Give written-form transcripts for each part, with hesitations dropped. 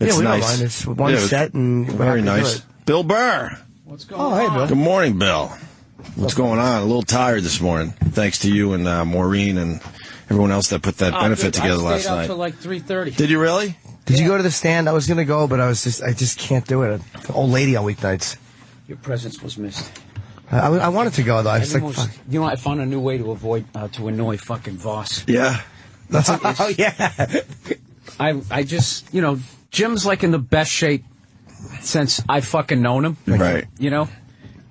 It's we nice. don't mind. It's one set and very nice. Bill Burr. What's going on? Hey, Bill. Good morning, Bill. What's going on? A little tired this morning. Thanks to you and Maureen and everyone else that put that benefit together last night. I stayed up till like 3:30. Did you really? Did you go to the stand? I was going to go, but I just can't do it. An old lady on weeknights. Your presence was missed. I wanted to go, though. I was like, fuck. You know, I found a new way to avoid, to annoy fucking Voss. Yeah. Oh, yeah. I just, you know, Jim's like in the best shape since I've fucking known him. Right. You know?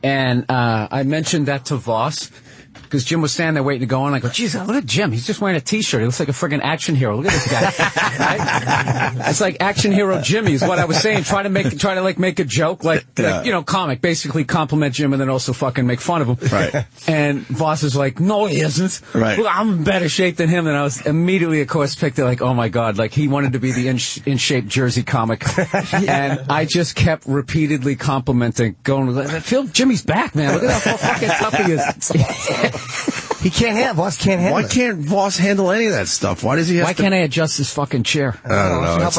And I mentioned that to Voss. Because Jim was standing there waiting to go on. I go, geez, look at Jim. He's just wearing a T-shirt. He looks like a friggin' action hero. Look at this guy. Right? It's like action hero Jimmy is what I was saying. Try to make a joke, like you know, comic. Basically compliment Jim and then also fucking make fun of him. Right. And Voss is like, no, he isn't. Right. Well, I'm in better shape than him. And I was immediately, of course, picked it like, oh my God, like he wanted to be the in shape Jersey comic. And I just kept repeatedly complimenting, going, I feel Jimmy's back, man. Look at how fucking tough he is. He can't handle. Voss can't handle. Why can't Voss handle any of that stuff? Why does he have Why can't I adjust his fucking chair? I don't know. It's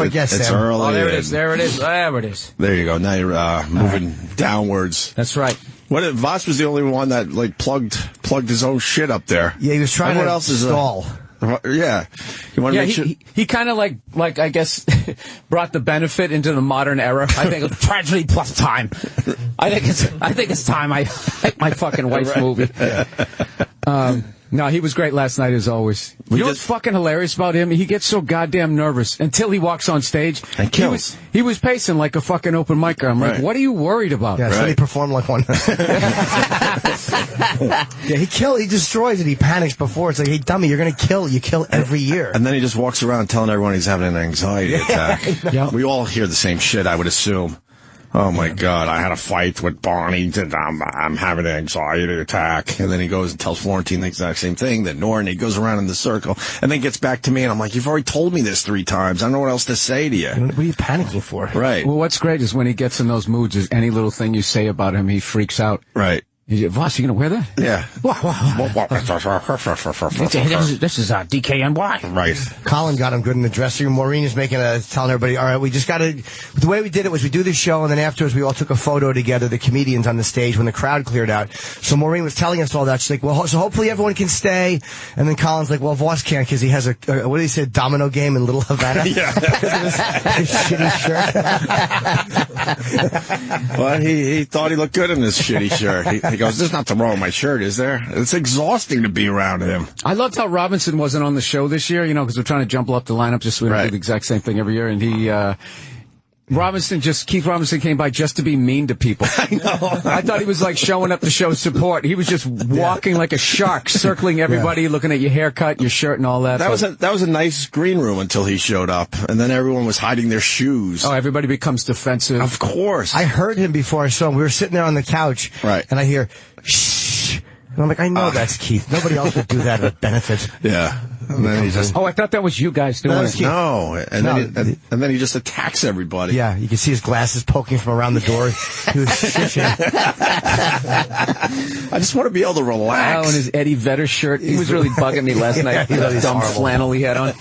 early. Oh, there it is. There it is. There it is. There you go. Now you're moving downwards. That's right. Voss was the only one that like plugged his own shit up there. Yeah, he was trying Everyone to else is stall. Yeah. You want to make sure? He kind of like I guess brought the benefit into the modern era. I think it's tragedy plus time. I think it's time I like my fucking wife's movie. No, he was great last night as always. You know what's fucking hilarious about him? He gets so goddamn nervous until he walks on stage. And kills. He was pacing like a fucking open micer. I'm like, what are you worried about? Yeah, so he performed like one. Yeah, he destroys it. He panics before. It's like, hey, dummy, you're going to kill. You kill every year. And then he just walks around telling everyone he's having an anxiety attack. Yeah. We all hear the same shit, I would assume. Oh, my God, I had a fight with Barney. I'm having an anxiety attack. And then he goes and tells Florentine the exact same thing. Then Norton, he goes around in the circle and then gets back to me. And I'm like, you've already told me this 3 times. I don't know what else to say to you. What are you panicking for? Right. Well, what's great is when he gets in those moods, is any little thing you say about him, he freaks out. Right. Voss, you going to wear that? Yeah. This is DKNY. Right. Colin got him good in the dressing room. Maureen is telling everybody, all right, we just got to, the way we did it was we do this show, and then afterwards we all took a photo together, the comedians on the stage, when the crowd cleared out. So Maureen was telling us all that. She's like, well, so hopefully everyone can stay. And then Colin's like, well, Voss can't because he has what did he say, domino game in Little Havana? Yeah. Because of his shitty shirt. Well, he thought he looked good in this shitty shirt. He goes, there's nothing wrong with my shirt, is there? It's exhausting to be around him. I loved how Robinson wasn't on the show this year, because we're trying to jumble up the lineup just so we don't do the exact same thing every year. And Keith Robinson came by just to be mean to people. I know. I thought he was like showing up to show support. He was just walking like a shark, circling everybody, looking at your haircut, your shirt, and all that. That was a nice green room until he showed up, and then everyone was hiding their shoes. Oh, everybody becomes defensive. Of course. I heard him before I saw him. We were sitting there on the couch, and I hear, shh. And I'm like, I know that's Keith. Nobody else would do that at benefits. Yeah. And then he just... Oh, I thought that was you guys doing it. No. And then he just attacks everybody. Yeah, you can see his glasses poking from around the door. He was shishing. I just want to be able to relax. Oh, and his Eddie Vedder shirt. He was really bugging me last night. That dumb flannel he had on.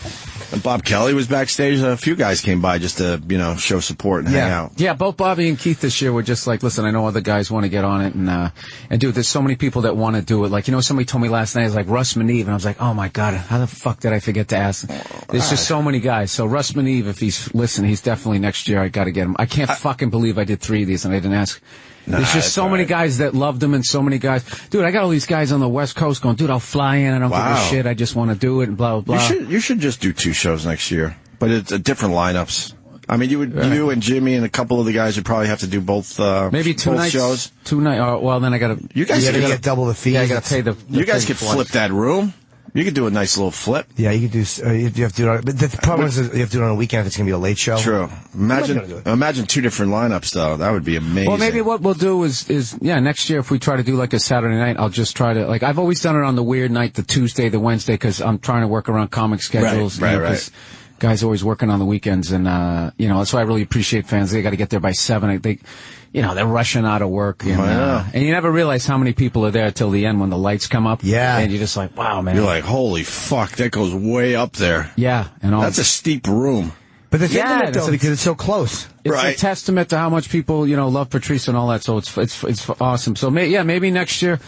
And Bob Kelly was backstage. A few guys came by just to, show support and hang out. Yeah, both Bobby and Keith this year were just like, listen, I know other guys want to get on it, and dude, there's so many people that want to do it. Like, somebody told me last night, it was like Russ Maneve, and I was like, oh my God, how the fuck did I forget to ask? There's just so many guys. So Russ Maneve, if he's listening, he's definitely next year. I got to get him. I can't fucking believe I did 3 of these and I didn't ask. There's just so many guys that loved him, and so many guys. Dude, I got all these guys on the West Coast going, dude, I'll fly in. I don't give a shit. I just want to do it, and blah, blah, blah. You should just do 2 shows next year, but it's different lineups. I mean, you and Jimmy and a couple of the guys would probably have to do both. Maybe 2 nights. Shows. 2 nights. Well, then I got to. You guys got to get double the fee. Yeah, I got to pay the. You guys could flip that room. You could do a nice little flip. Yeah, you could do. You have to do it. But the problem is you have to do it on a weekend if it's going to be a late show. True. Imagine 2 different lineups though. That would be amazing. Well, maybe what we'll do is next year if we try to do like a Saturday night, I'll just try to I've always done it on the weird night, the Tuesday, the Wednesday, because I'm trying to work around comic schedules. Right. Guys always working on the weekends, and that's why I really appreciate fans. They got to get there by 7. They're rushing out of work, and you never realize how many people are there till the end when the lights come up. Yeah, and you're just like, wow, man. You're like, holy fuck, that goes way up there. Yeah, that's a steep room. But the Yeah, internet, though, because it's so close. It's Right. a testament to how much people, love Patrice and all that. So it's awesome. So maybe next year,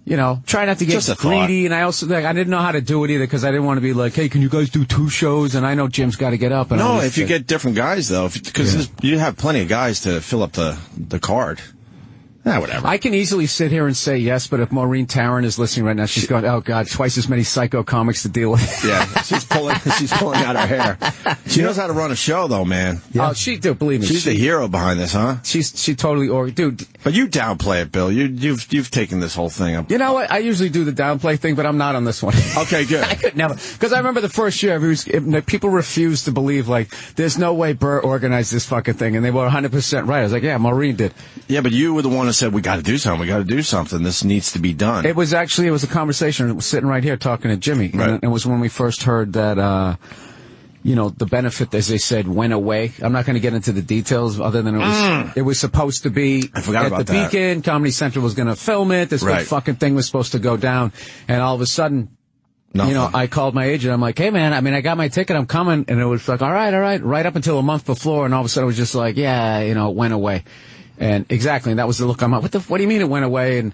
try not to get Just a greedy. And I also, I didn't know how to do it either because I didn't want to be like, hey, can you guys do 2 shows? And I know Jim's got to get up. And No, if you get different guys, though, because you have plenty of guys to fill up the card. Whatever. I can easily sit here and say yes, but if Maureen Tarrant is listening right now, she's going, oh, God, twice as many psycho comics to deal with. Yeah, she's pulling out her hair. She knows how to run a show, though, man. Yeah. Oh, she do, believe me. She's the hero behind this, huh? She totally, dude. But you downplay it, Bill. You've taken this whole thing up. You know what? I usually do the downplay thing, but I'm not on this one. Okay, good. I could never. Because I remember the first year, people refused to believe, there's no way Burr organized this fucking thing. And they were 100% right. I was like, yeah, Maureen did. Yeah, but you were the one who said, we got to do something. This needs to be done. It was a conversation. It was sitting right here talking to Jimmy. Right. And it was when we first heard that, the benefit, as they said, went away. I'm not going to get into the details other than it was supposed to be I forgot at about the that. Beacon. Comedy Central was going to film it. This big Right. fucking thing was supposed to go down. And all of a sudden, Nothing. I called my agent. I'm like, hey, man, I got my ticket. I'm coming. And it was like, all right. Right up until a month before. And all of a sudden, it was just like, yeah, it went away. And exactly, and that was the look I'm like, what do you mean it went away? And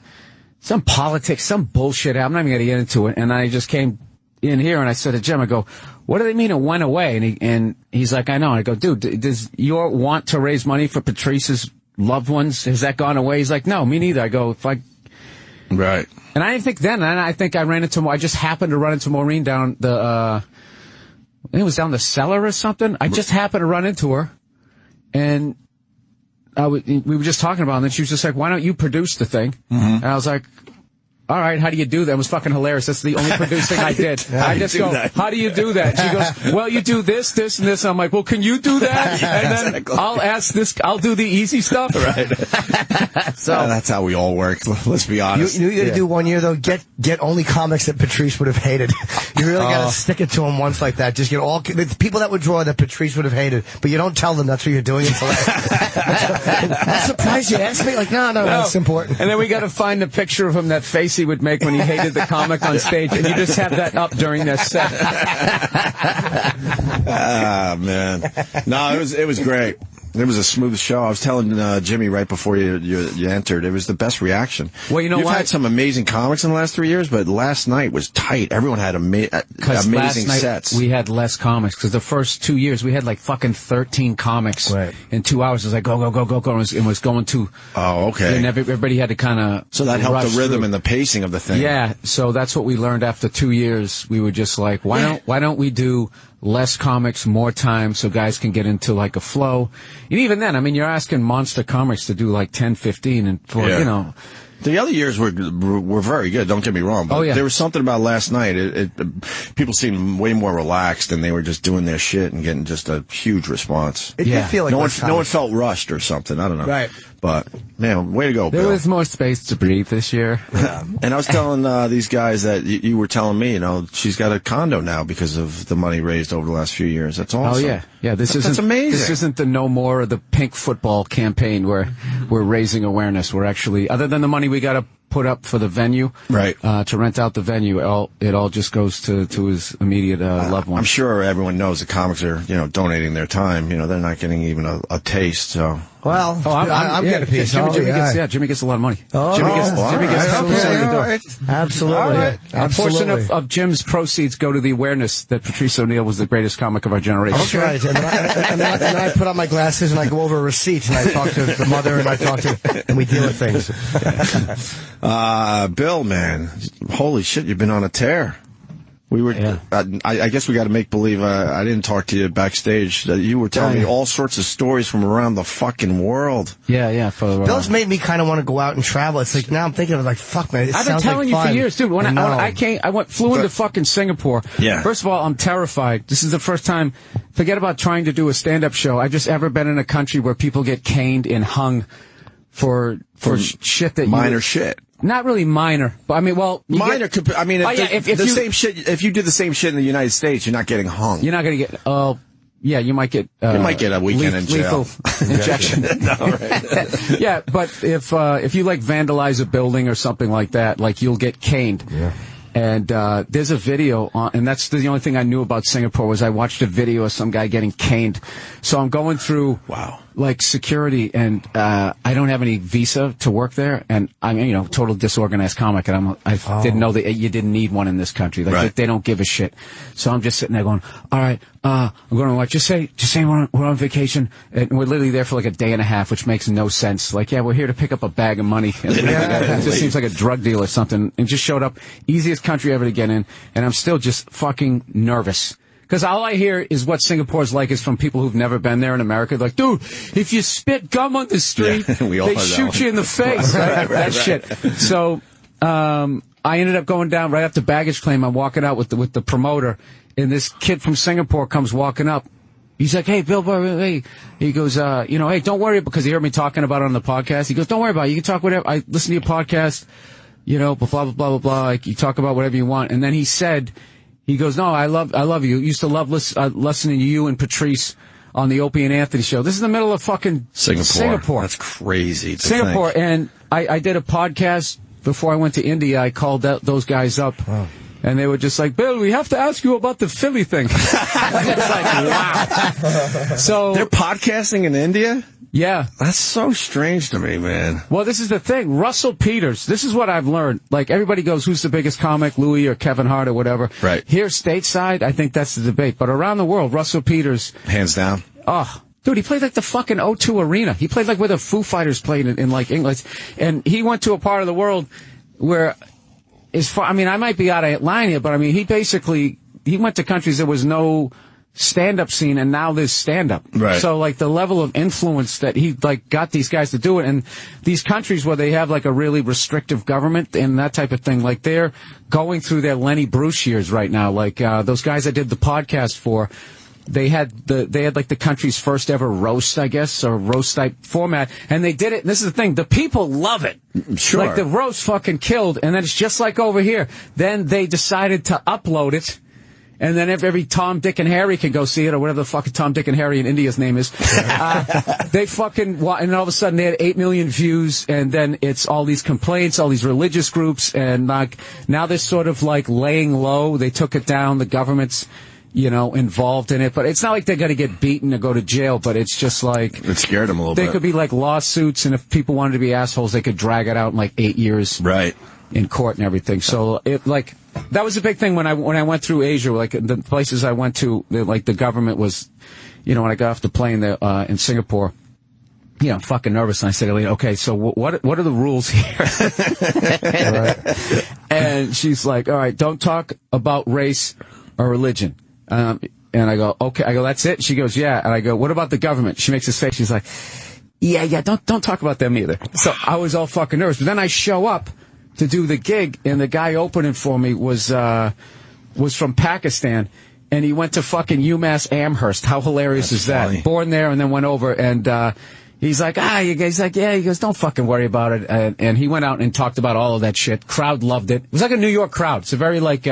some politics, some bullshit. I'm not even going to get into it. And I just came in here and I said to Jim, I go, what do they mean it went away? And he's like, I know. And I go, dude, does your want to raise money for Patrice's loved ones, has that gone away? He's like, no, me neither. I go, Right. And I didn't think then, and I think I just happened to run into Maureen down I think it was down the cellar or something. I just happened to run into her, and we were just talking about it, and then she was just like, why don't you produce the thing? And I was like, all right, how do you do that? It was fucking hilarious. That's the only producing I did. I just go, how do you do that? She goes, well, you do this, this, and this. I'm like, well, can you do that? And then exactly. I'll ask this, I'll do the easy stuff. Right. So that's how we all work. Let's be honest. You got to do one year, though, get only comics that Patrice would have hated. You really got to stick it to him once like that. Just get all the people that would draw that Patrice would have hated, but you don't tell them that's what you're doing until I'm surprised you asked me. Like, no, that's important. And then we got to find a picture of him, that face he would make when he hated the comic on stage, and you just have that up during that set. Man. No, it was great. It was a smooth show. I was telling Jimmy right before you entered, it was the best reaction. Well, you know You've what? had some amazing comics in the last 3 years, but last night was tight. Everyone had amazing last night sets. We had less comics because the first 2 years we had like fucking 13 comics in 2 hours. It was like go. It was going to. Oh, okay. And everybody had to kind of. So that helped the rhythm and the pacing of the thing. Yeah. So that's what we learned after 2 years. We were just like, why don't we do less comics, more time, so guys can get into like a flow. And even then, I mean, you're asking Monster Comics to do like 10, 15, and for The other years were very good. Don't get me wrong, but there was something about last night. People seemed way more relaxed, and they were just doing their shit and getting just a huge response. It did feel like no one felt rushed or something. I don't know. Right. But man, way to go, Bill. There was more space to breathe this year. And I was telling these guys that you were telling me, she's got a condo now because of the money raised over the last few years. That's awesome. Oh yeah. That's amazing. This isn't the No More of the Pink Football campaign where we're raising awareness. We're actually, other than the money we got to put up for the venue, right? To rent out the venue, it all just goes to his immediate loved one. I'm sure everyone knows the comics are donating their time. They're not getting even a taste. So. Well, I'm getting a piece. Jimmy gets a lot of money. Jimmy gets Absolutely. All right. A portion of Jim's proceeds go to the awareness that Patrice O'Neill was the greatest comic of our generation. That's right. And then I put on my glasses and I go over a receipt and I talk to the mother and we deal with things. Bill, man, holy shit, you've been on a tear. We were. Yeah. I guess we got to make believe. I didn't talk to you backstage. You were telling me all sorts of stories from around the fucking world. Yeah. Bill's made me kind of want to go out and travel. It's like now I'm thinking of like, fuck man. I've been telling you for years, dude. When I flew into fucking Singapore. Yeah. First of all, I'm terrified. This is the first time. Forget about trying to do a stand-up show. I've just ever been in a country where people get caned and hung for shit that minor shit. Not really minor, but I mean, minor. If you do the same shit in the United States, you're not getting hung. You're not going to get. Yeah, you might get. You might get a weekend in jail. Lethal injection. No, right. Yeah, but if you like vandalize a building or something like that, like you'll get caned. Yeah. And there's a video on, and that's the only thing I knew about Singapore was I watched a video of some guy getting caned. So I'm going through like security, and I don't have any visa to work there, and I'm total disorganized comic, and I didn't know that you didn't need one in this country. Like they don't give a shit. So I'm just sitting there going, all right, I'm going to watch. Just say we're on vacation, and we're literally there for like a day and a half, which makes no sense. Like, yeah, we're here to pick up a bag of money. It just seems like a drug deal or something. And just showed up, easiest country ever to get in, and I'm still just fucking nervous. Because all I hear is what Singapore's like is from people who've never been there in America. Like, dude, if you spit gum on the street, they shoot you in the face. That shit. So I ended up going down right after baggage claim. I'm walking out with the promoter, and this kid from Singapore comes walking up. He's like, hey, Bill Burr, hey. He goes, hey, don't worry, because he heard me talking about it on the podcast. He goes, don't worry about it. You can talk whatever. I listen to your podcast, blah, blah, blah, blah, blah. Like, you talk about whatever you want. And then he said, he goes, no, I love you. Used to love listening to you and Patrice on the Opie and Anthony show. This is the middle of fucking Singapore. That's crazy. Singapore. And I did a podcast before I went to India. I called those guys up. Wow. And they were just like, Bill, we have to ask you about the Philly thing. It's like, wow. So they're podcasting in India? Yeah. That's so strange to me, man. Well, this is the thing. Russell Peters, this is what I've learned. Like, everybody goes, who's the biggest comic, Louis or Kevin Hart or whatever. Right. Here, stateside, I think that's the debate. But around the world, Russell Peters. Hands down. Oh, dude, he played like the fucking O2 Arena. He played like where the Foo Fighters played in like England. And he went to a part of the world where, I might be out of line here, but he went to countries there was no stand-up scene, and now there's stand-up. Right. So, like, the level of influence that he, like, got these guys to do it, and these countries where they have, like, a really restrictive government and that type of thing, like, they're going through their Lenny Bruce years right now. Like, those guys I did the podcast for, they had like the country's first ever roast, I guess, or roast type format, and they did it. And this is the thing: the people love it. Sure. Like the roast fucking killed, and then it's just like over here. Then they decided to upload it, and then every Tom, Dick, and Harry can go see it, or whatever the fucking Tom, Dick, and Harry in India's name is. They fucking, and all of a sudden they had 8 million views, and then it's all these complaints, all these religious groups, and like now they're sort of like laying low. They took it down. The government's involved in it, but it's not like they're going to get beaten or go to jail, but it's just like... It scared them a little bit. They could be like lawsuits, and if people wanted to be assholes, they could drag it out in like 8 years. Right. In court and everything. So that was a big thing when I went through Asia, like the places I went to, like the government was, when I got off the plane there, in Singapore, I'm fucking nervous, and I said, okay, so what are the rules here? And she's like, all right, don't talk about race or religion. And I go, okay. I go, that's it? She goes, yeah. And I go, what about the government? She makes this face. She's like, yeah, don't talk about them either. So I was all fucking nervous. But then I show up to do the gig, and the guy opening for me was from Pakistan, and he went to fucking UMass Amherst. How hilarious is that? Funny. Born there and then went over, and he's like, he's like, yeah. He goes, don't fucking worry about it. And he went out and talked about all of that shit. Crowd loved it. It was like a New York crowd. It's a very like,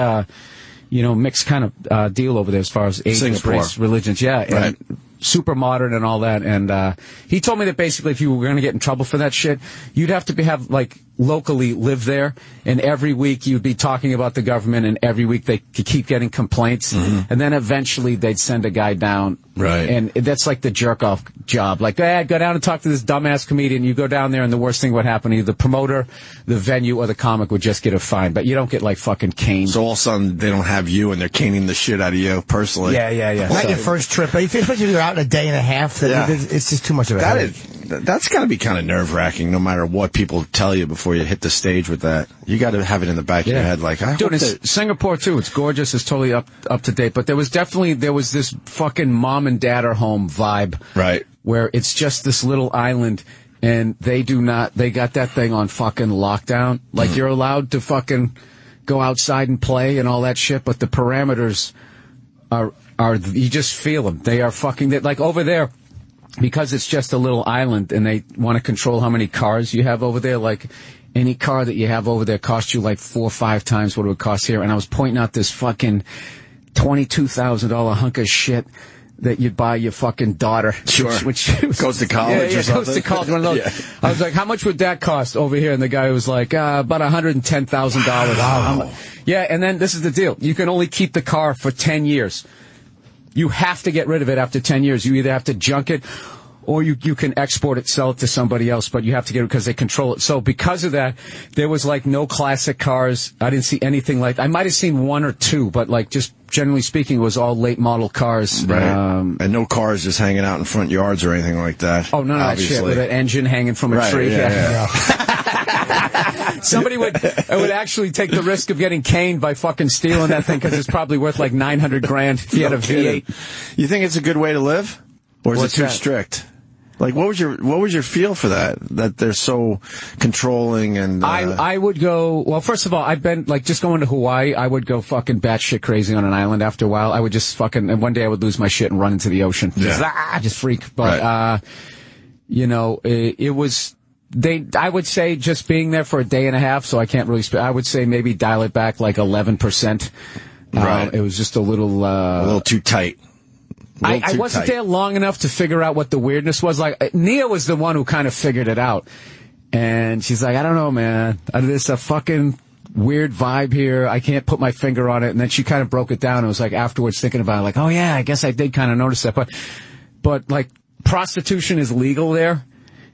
mixed kind of deal over there as far as age, race, religions. Yeah. And right. Super modern and all that. And he told me that basically if you were going to get in trouble for that shit, you'd have to have like locally live there, and every week you'd be talking about the government, and every week they could keep getting complaints, and then eventually they'd send a guy down. Right. And that's like the jerk-off job. Like, go down and talk to this dumbass comedian. You go down there, and the worst thing would happen, either the promoter, the venue, or the comic would just get a fine. But you don't get, like, fucking caned. So all of a sudden, they don't have you, and they're caning the shit out of you personally. Yeah. Not your first trip. But especially if you're out in a day and a half, it's just too much of a headache. That's got to be kind of nerve-wracking, no matter what people tell you before you hit the stage with that. You got to have it in the back of your head, like, dude, it's Singapore too. It's gorgeous. It's totally up to date. But there was this fucking mom and dad are home vibe, right? Where it's just this little island, and they got that thing on fucking lockdown. Like, you're allowed to fucking go outside and play and all that shit, but the parameters are you just feel them. They are fucking, like over there. Because it's just a little island, and they want to control how many cars you have over there. Like, any car that you have over there costs you like 4 or 5 times what it would cost here. And I was pointing out this fucking $22,000 hunk of shit that you'd buy your fucking daughter. Sure. Which goes to college or something. Goes to college. One of those. Yeah. I was like, how much would that cost over here? And the guy was like, about $110,000. Wow. Yeah, and then this is the deal. You can only keep the car for 10 years. You have to get rid of it after 10 years. You either have to junk it or you can export it, sell it to somebody else, but you have to get it because they control it. So because of that, there was like no classic cars. I didn't see anything like, I might have seen one or two, but like just generally speaking, it was all late model cars. Right. And no cars just hanging out in front yards or anything like that. Oh, no, obviously. Shit, with an engine hanging from a tree. Yeah. Somebody would actually take the risk of getting caned by fucking stealing that thing because it's probably worth like $900,000 if you had a V8. You think it's a good way to live? Or is it too strict? Like, what was your feel for that? That they're so controlling and... I would go... Well, first of all, I've been, like, just going to Hawaii, I would go fucking batshit crazy on an island after a while. I would just fucking... And one day I would lose my shit and run into the ocean. Yeah. Just freak. But, you know, it was... I would say just being there for a day and a half, so I can't really... I would say maybe dial it back like 11%. Right. It was just a little too tight. I wasn't there long enough to figure out what the weirdness was. Like, Nia was the one who kind of figured it out. And she's like, I don't know, man. There's a fucking weird vibe here. I can't put my finger on it. And then she kind of broke it down. And it was like afterwards thinking about it, like, oh, yeah, I guess I did kind of notice that. But like, prostitution is legal there.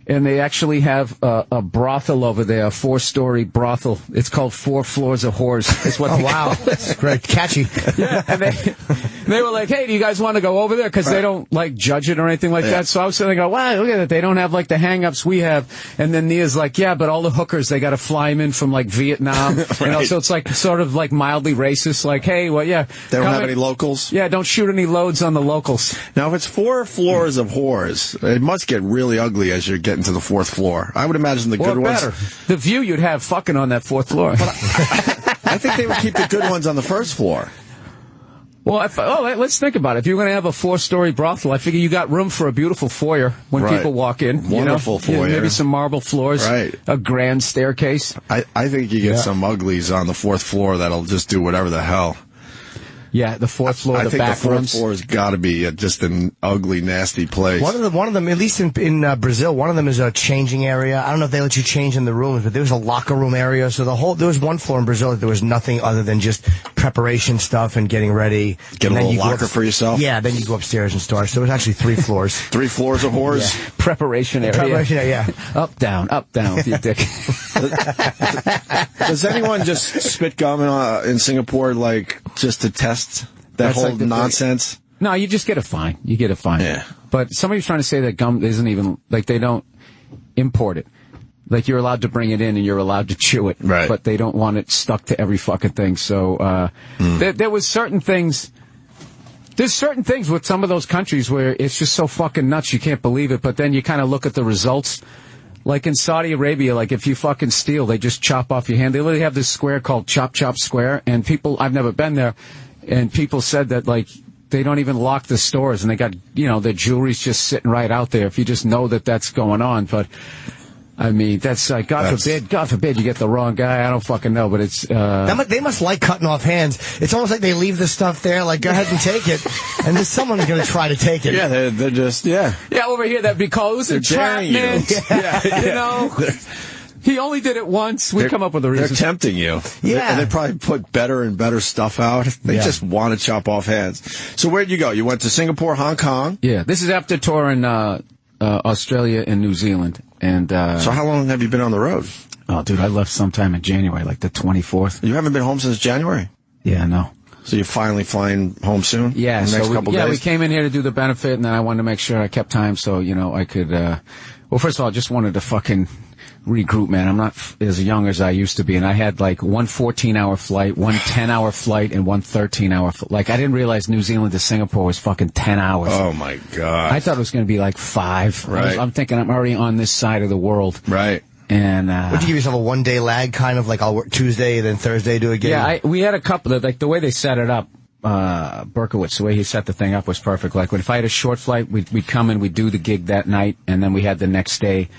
And they actually have a brothel over there, a 4-story brothel. It's called 4 Floors of Whores. It's what wow. That's great. Catchy. Yeah, and they were like, hey, do you guys want to go over there? Because they don't, like, judge it or anything like that. So I was sitting there going, wow, look at that. They don't have, like, the hang-ups we have. And then Nia's like, yeah, but all the hookers, they got to fly them in from, like, Vietnam. You know, so it's, like, sort of, like, mildly racist. Like, hey, well, yeah. They don't have any locals? Yeah, don't shoot any loads on the locals. Now, if it's 4 floors of whores, it must get really ugly as you're getting to the 4th floor. I would imagine the good ones... The view you'd have fucking on that 4th floor. I think they would keep the good ones on the 1st floor. Well, let's think about it. If you're going to have a 4-story brothel, I figure you got room for a beautiful foyer when people walk in. Wonderful foyer. Maybe some marble floors. Right. A grand staircase. I think you get some uglies on the 4th floor that'll just do whatever the hell. Yeah, the 4th floor, the back rooms. I think the 4th floor has got to be just an ugly, nasty place. One of them, at least in Brazil, one of them is a changing area. I don't know if they let you change in the rooms, but there was a locker room area. So there was one floor in Brazil that there was nothing other than just preparation stuff and getting ready. Get a little locker for yourself? Yeah, then you go upstairs and start. So it was actually 3 floors. 3 floors of whores? Yeah. Preparation area. Preparation area, yeah. Up, down with your dick. Does anyone just spit gum in Singapore, like, just to test that whole nonsense? No, you just get a fine. You get a fine. Yeah. But somebody's trying to say that gum isn't even, like, they don't import it. Like, you're allowed to bring it in and you're allowed to chew it. Right. But they don't want it stuck to every fucking thing. So, there was certain things. There's certain things with some of those countries where it's just so fucking nuts you can't believe it. But then you kind of look at the results. Like in Saudi Arabia, like if you fucking steal, they just chop off your hand. They literally have this square called Chop Chop Square. And people, I've never been there. And people said that, like, they don't even lock the stores, and they got, you know, their jewelry's just sitting right out there if you just know that that's going on. But, I mean, that's like, God forbid you get the wrong guy. I don't fucking know, but it's... They must like cutting off hands. It's almost like they leave the stuff there, like, go ahead and take it, and then someone's going to try to take it. Yeah, they're just, yeah. Yeah, over here, that'd be called, it was entrapment. Yeah. You know? He only did it once. We come up with a reason. They're tempting you. Yeah. And they probably put better and better stuff out. They just want to chop off heads. So where'd you go? You went to Singapore, Hong Kong? Yeah. This is after touring Australia and New Zealand. And so how long have you been on the road? Oh, dude, I left sometime in January, like the 24th. You haven't been home since January? Yeah, no. So you're finally flying home soon? Yeah. In the next couple days? We came in here to do the benefit, and then I wanted to make sure I kept time so, you know, I could... well, first of all, I just wanted to fucking... regroup, man. I'm not as young as I used to be, and I had like one 14-hour flight, one 10-hour flight, and one 13-hour flight. Like, I didn't realize New Zealand to Singapore was fucking 10 hours. Oh, my God. I thought it was going to be like 5. Right. I'm thinking I'm already on this side of the world. Right. And, would you give yourself a one-day lag, kind of like I'll work Tuesday, then Thursday do a gig? Yeah, we had a couple of, like, the way they set it up, Berkowitz, the way he set the thing up was perfect. Like, if I had a short flight, we'd come and we'd do the gig that night, and then we had the next day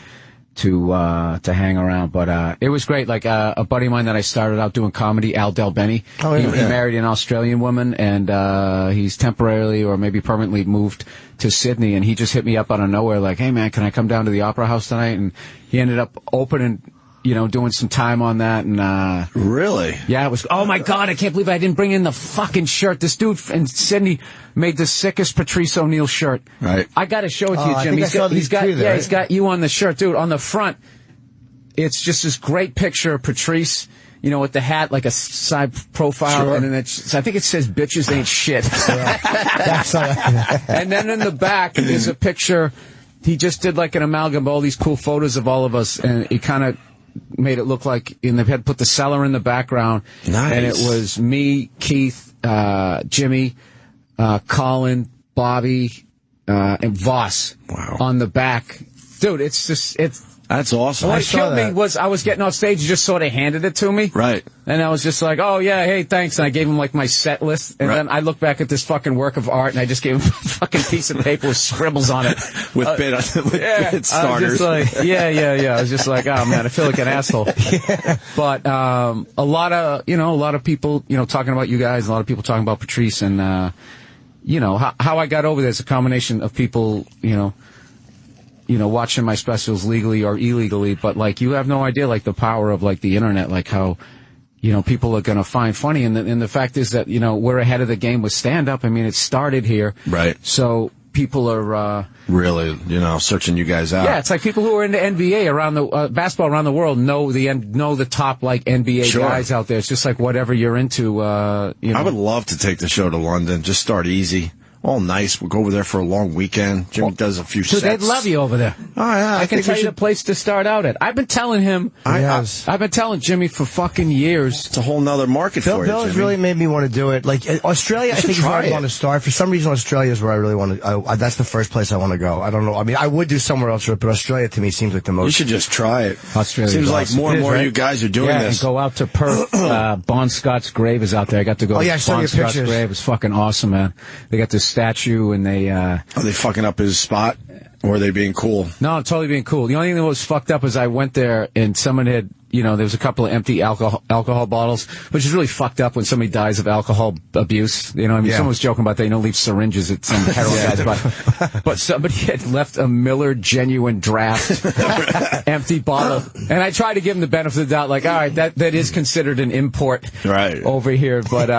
to hang around. But it was great. Like a buddy of mine that I started out doing comedy, Al Del Benny. Oh, yeah. He married an Australian woman, and he's temporarily or maybe permanently moved to Sydney. And he just hit me up out of nowhere, like, "Hey man, can I come down to the Opera House tonight?" And he ended up opening, doing some time on that. And really, yeah, it was. Oh my God, I can't believe I didn't bring in the fucking shirt. This dude in Sydney made the sickest Patrice O'Neal shirt. Right. I got to show it to you, Jim. He's got you on the shirt, dude. On the front, it's just this great picture of Patrice, with the hat, like a side profile, Sure. and then I think it says "bitches ain't shit." And then in the back is a picture. He just did like an amalgam of all these cool photos of all of us, and he kind of made it look like, and they had put the cellar in the background. Nice. And it was me, Keith, Jimmy, Colin, Bobby, and Voss. Wow. On the back. Dude, that's awesome. What killed me was I was getting off stage, he just sort of handed it to me. Right. And I was just like, "Oh yeah, hey, thanks." And I gave him like my set list. And then I looked back at this fucking work of art, and I just gave him a fucking piece of paper with scribbles on it. with bit starters. I was just like, yeah. I was just like, oh man, I feel like an asshole. But a lot of people, talking about you guys, a lot of people talking about Patrice, and how I got over there is a combination of people, watching my specials legally or illegally, but like you have no idea, like the power of like the internet, like how people are going to find funny, and the fact is that we're ahead of the game with stand up. I mean, it started here, right? So people are really, searching you guys out. Yeah, it's like people who are into NBA around the basketball around the world know the top like NBA guys out there. It's just like whatever you're into. I would love to take the show to London. Just start easy. All nice. We'll go over there for a long weekend. Jimmy does a few sets. Dude, they'd love you over there. Oh, yeah. I can tell you the place to start out at. I've been telling him. I've been telling Jimmy for fucking years. It's a whole nother market for you, Bill has Jimmy. really made me want to do it. Like Australia, I think is where I want to start. For some reason, Australia is where I really want to. That's the first place I want to go. I don't know. I mean, I would do somewhere else, but Australia to me seems like the most. You should just try it. Australia seems like awesome. more and more of you guys are doing this. And go out to Perth. Bon Scott's grave is out there. I got to go. Oh yeah, I saw Bon your Scott's pictures. grave. It's fucking awesome, man. They got this statue, and are they fucking up his spot, or are they being cool? No, totally being cool. The only thing that was fucked up is I went there and someone had, there was a couple of empty alcohol bottles, which is really fucked up when somebody dies of alcohol abuse. Someone was joking about that. Leave syringes at some heroin guy's butt. But somebody had left a Miller Genuine Draft empty bottle. And I tried to give him the benefit of the doubt, like, all right, that is considered an import over here. But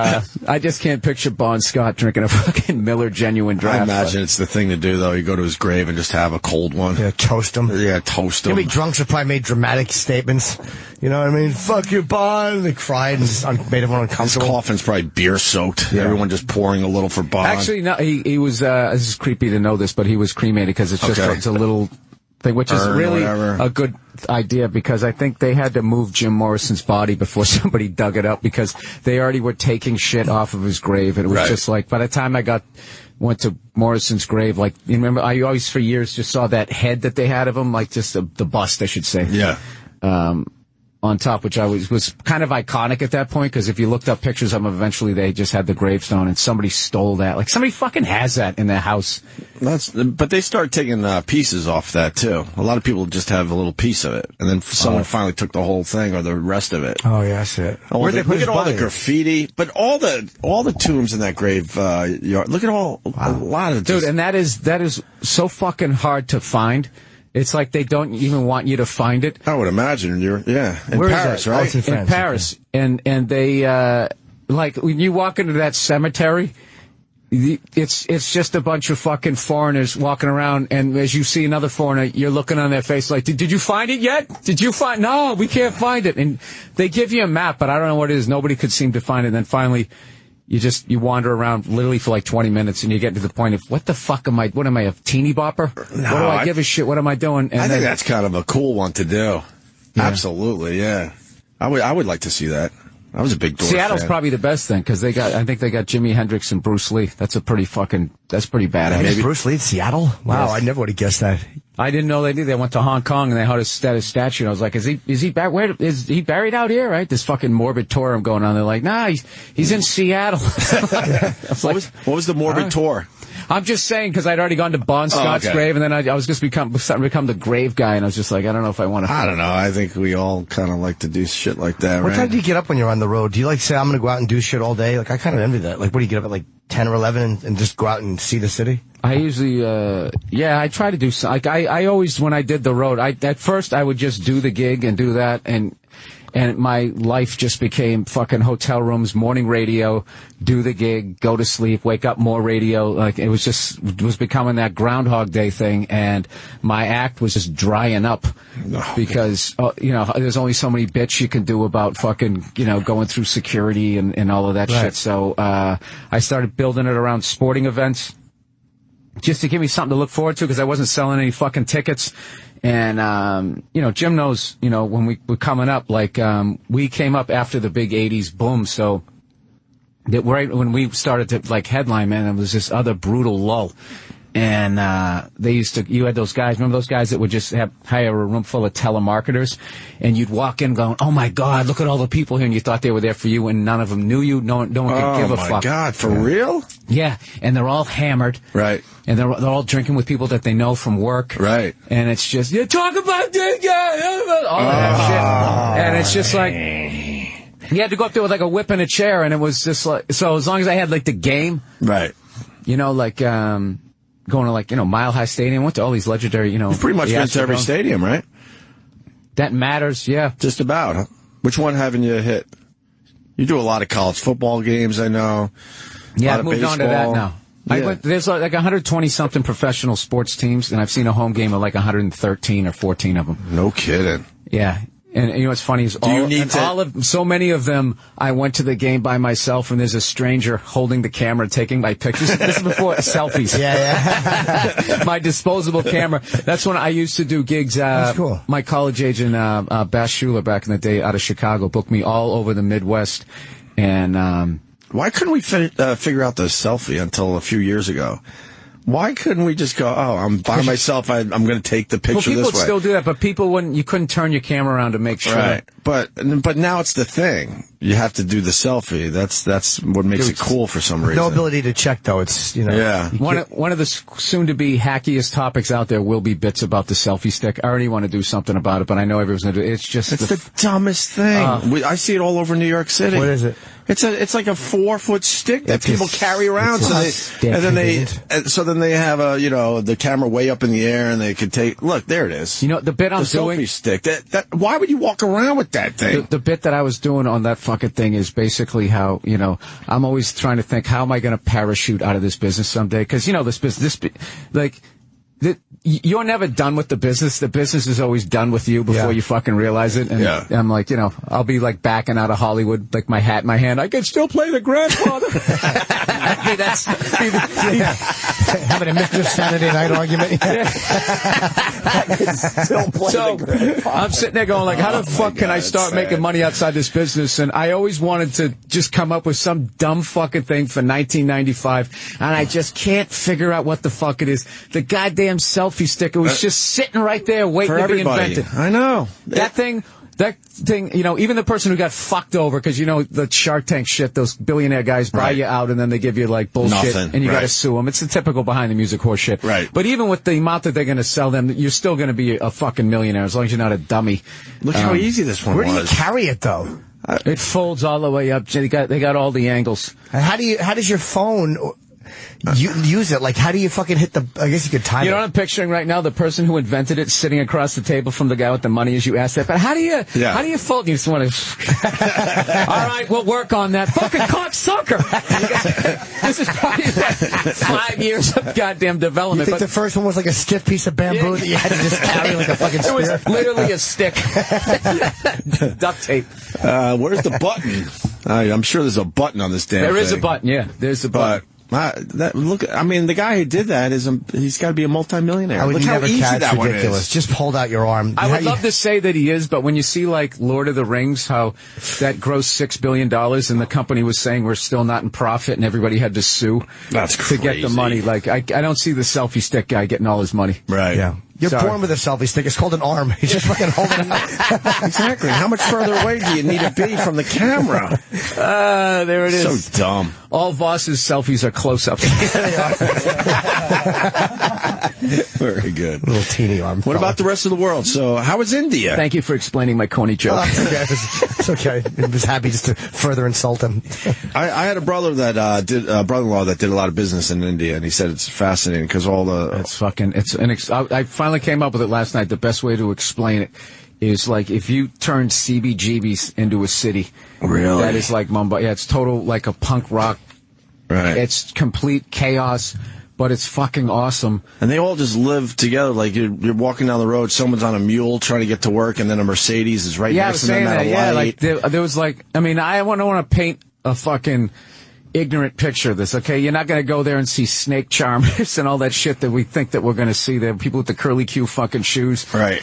I just can't picture Bon Scott drinking a fucking Miller Genuine Draft. I imagine it's the thing to do, though. You go to his grave and just have a cold one. Yeah, toast him. Yeah, toast him. How many drunks have probably made dramatic statements? You know what I mean? Fuck you, Bond. They cried and just made everyone uncomfortable. His coffin's probably beer soaked. Yeah. Everyone just pouring a little for Bond. Actually, no, he was, this is creepy to know this, but he was cremated because it's just it's a little thing, which is really a good idea, because I think they had to move Jim Morrison's body before somebody dug it up, because they already were taking shit off of his grave. And it was just like, by the time I went to Morrison's grave, like, you remember, I always for years just saw that head that they had of him, like just the bust, I should say. Yeah. On top, which was kind of iconic at that point, because if you looked up pictures of him, eventually they just had the gravestone, and somebody stole that. Like, somebody fucking has that in their house. But they start taking pieces off that, too. A lot of people just have a little piece of it, and then someone finally took the whole thing or the rest of it. Oh, yeah, that's it. Look at all the graffiti, but all the tombs in that graveyard. Look at a lot of... Dude, and that is so fucking hard to find. It's like they don't even want you to find it. I would imagine in Paris, right? Oh, in Paris, and they like when you walk into that cemetery, it's just a bunch of fucking foreigners walking around, and as you see another foreigner, you're looking on their face like, did you find it yet? Did you find? No, we can't find it. And they give you a map, but I don't know what it is. Nobody could seem to find it. And then finally, you wander around literally for like 20 minutes, and you get to the point of, what the fuck am I? What am I, a teeny bopper? No, what do I give a shit? What am I doing? And I think that's kind of a cool one to do. Yeah. Absolutely, yeah. I would like to see that. I was a big Doors Seattle's fan. probably the best thing, because I think they got Jimi Hendrix and Bruce Lee. That's pretty badass. Maybe Bruce Lee in Seattle? Wow, Yes. I never would have guessed that. I didn't know they did. They went to Hong Kong and they had his statue. And I was like, is he buried out here? Right? This fucking morbid tour I'm going on. They're like, nah, he's in Seattle. What was the morbid tour? I'm just saying because I'd already gone to Bon Scott's grave, and then I was just starting to become the grave guy, and I was just like, I don't know if I want to. I don't know. I think we all kind of like to do shit like that, What right? time do you get up when you're on the road? Do you like say, I'm going to go out and do shit all day? Like, I kind of envy that. Like, what do you get up at like 10 or 11 and just go out and see the city? I usually, I try to do like I always when I did the road. At first I would just do the gig and do that, and my life just became fucking hotel rooms, morning radio, do the gig, go to sleep, wake up, more radio. Like it was becoming that Groundhog Day thing, and my act was just drying up because there's only so many bits you can do about fucking going through security and all of that shit. So I started building it around sporting events, just to give me something to look forward to because I wasn't selling any fucking tickets. And, Jim knows, when we were coming up, like, we came up after the big 80s boom. So that right when we started to like headline, man, it was this other brutal lull. And, you had those guys, remember those guys that would just hire a room full of telemarketers and you'd walk in going, oh my God, look at all the people here. And you thought they were there for you and none of them knew you. No one could give a fuck. Oh my God, for real? Yeah. And they're all hammered. Right. And they're all drinking with people that they know from work. Right. And it's just, you talk about this guy, all of that shit. And it's just like, you had to go up there with like a whip and a chair and it was just like, so as long as I had like the game. Right. Going to like, Mile High Stadium, went to all these legendary, You've pretty much been to every stadium, right? That matters, yeah. Just about, huh? Which one haven't you hit? You do a lot of college football games, I know. Yeah, I've moved on to that now. Yeah. There's like 120-something professional sports teams, and I've seen a home game of like 113 or 14 of them. No kidding. Yeah. And what's funny is so many of them, I went to the game by myself, and there's a stranger holding the camera, taking my pictures. This is before selfies. Yeah. My disposable camera. That's when I used to do gigs. That's cool. My college agent, Bass Schuler, back in the day, out of Chicago, booked me all over the Midwest, and why couldn't we figure out the selfie until a few years ago? Why couldn't we just go, I'm by myself, I'm going to take the picture this way? People would still do that, but you couldn't turn your camera around to make sure. Right. But now it's the thing. You have to do the selfie. That's what makes it cool for some reason. No ability to check, though. It's, Yeah. One of the soon-to-be hackiest topics out there will be bits about the selfie stick. I already want to do something about it, but I know everyone's going to do it. It's the dumbest thing. I see it all over New York City. What is it? It's like a 4-foot stick that people carry around. Then they have the camera way up in the air and they could take. Look, there it is. The bit I'm doing. Selfie stick. Why would you walk around with that thing? The bit that I was doing on that fucking thing is basically how I'm always trying to think, how am I going to parachute out of this business someday? Because you're never done with the business. The business is always done with you before you fucking realize it. And I'm like, I'll be like backing out of Hollywood, like my hat in my hand. I can still play the grandfather. That's having a Mr. Saturday Night argument. I can still play the grandfather. I'm sitting there going like, how the fuck can I start making money outside this business? And I always wanted to just come up with some dumb fucking thing for 1995, and I just can't figure out what the fuck it is. The goddamn selfie stick, it was just sitting right there waiting to be invented. I know. That thing, even the person who got fucked over, because the Shark Tank shit, those billionaire guys buy you out and then they give you like bullshit and you gotta sue them. It's the typical behind the music horse shit. Right. But even with the amount that they're gonna sell them, you're still gonna be a fucking millionaire as long as you're not a dummy. Look how easy this one was. Where do you carry it though? It folds all the way up. They got all the angles. How does your phone use it? Like, how do you fucking hit the? I guess you could time it. You know what I'm picturing right now? The person who invented it sitting across the table from the guy with the money, as you asked that. But how do you fold? You just want to. All right, we'll work on that. Fucking cocksucker. This is probably like 5 years of goddamn development. You think the first one was like a stiff piece of bamboo that you had to just carry like a fucking spear? It was literally a stick. Duct tape. Where's the button? I'm sure there's a button on this damn thing. There is a button, yeah. There's a button. The guy who did that he's got to be a multimillionaire. Look how easy that one ridiculous. is. Just hold out your arm. I would love to say that he is, but when you see like Lord of the Rings, how that grossed $6 billion and the company was saying we're still not in profit and everybody had to sue to get the money. Like I don't see the selfie stick guy getting all his money. Right. Yeah. You're born with a selfie stick. It's called an arm. He's just fucking holding it out. Exactly. How much further away do you need to be from the camera? There it is. So dumb. All Voss's selfies are close-ups. Very good. Little teeny arm. What about the rest of the world? So, how was India? Thank you for explaining my Coney joke. It's okay. I was happy just to further insult him. I had a brother that did brother-in-law that did a lot of business in India, and he said it's fascinating because all the I finally came up with it last night. The best way to explain it is like if you turned CBGB's into a city. Really? That is like Mumbai. Yeah, it's total like a punk rock. Right. It's complete chaos, but it's fucking awesome. And they all just live together. Like you're walking down the road, someone's on a mule trying to get to work, and then a Mercedes is right next to them at a light. Yeah, like there was like, I mean, I don't want to paint a fucking ignorant picture of this, okay? You're not going to go there and see snake charmers and all that shit that we think that we're going to see there. People with the curly Q fucking shoes. Right.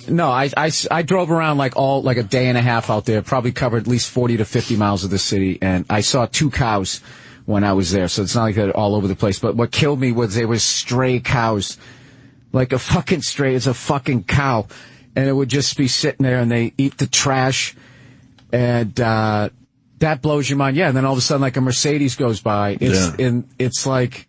No, I drove around like a day and a half out there, probably covered at least 40 to 50 miles of the city, and I saw 2 cows when I was there, so it's not like they're all over the place. But what killed me was they were stray cows. Like a fucking stray, it's a fucking cow. And it would just be sitting there and they eat the trash, and that blows your mind. Yeah, and then all of a sudden like a Mercedes goes by. It's like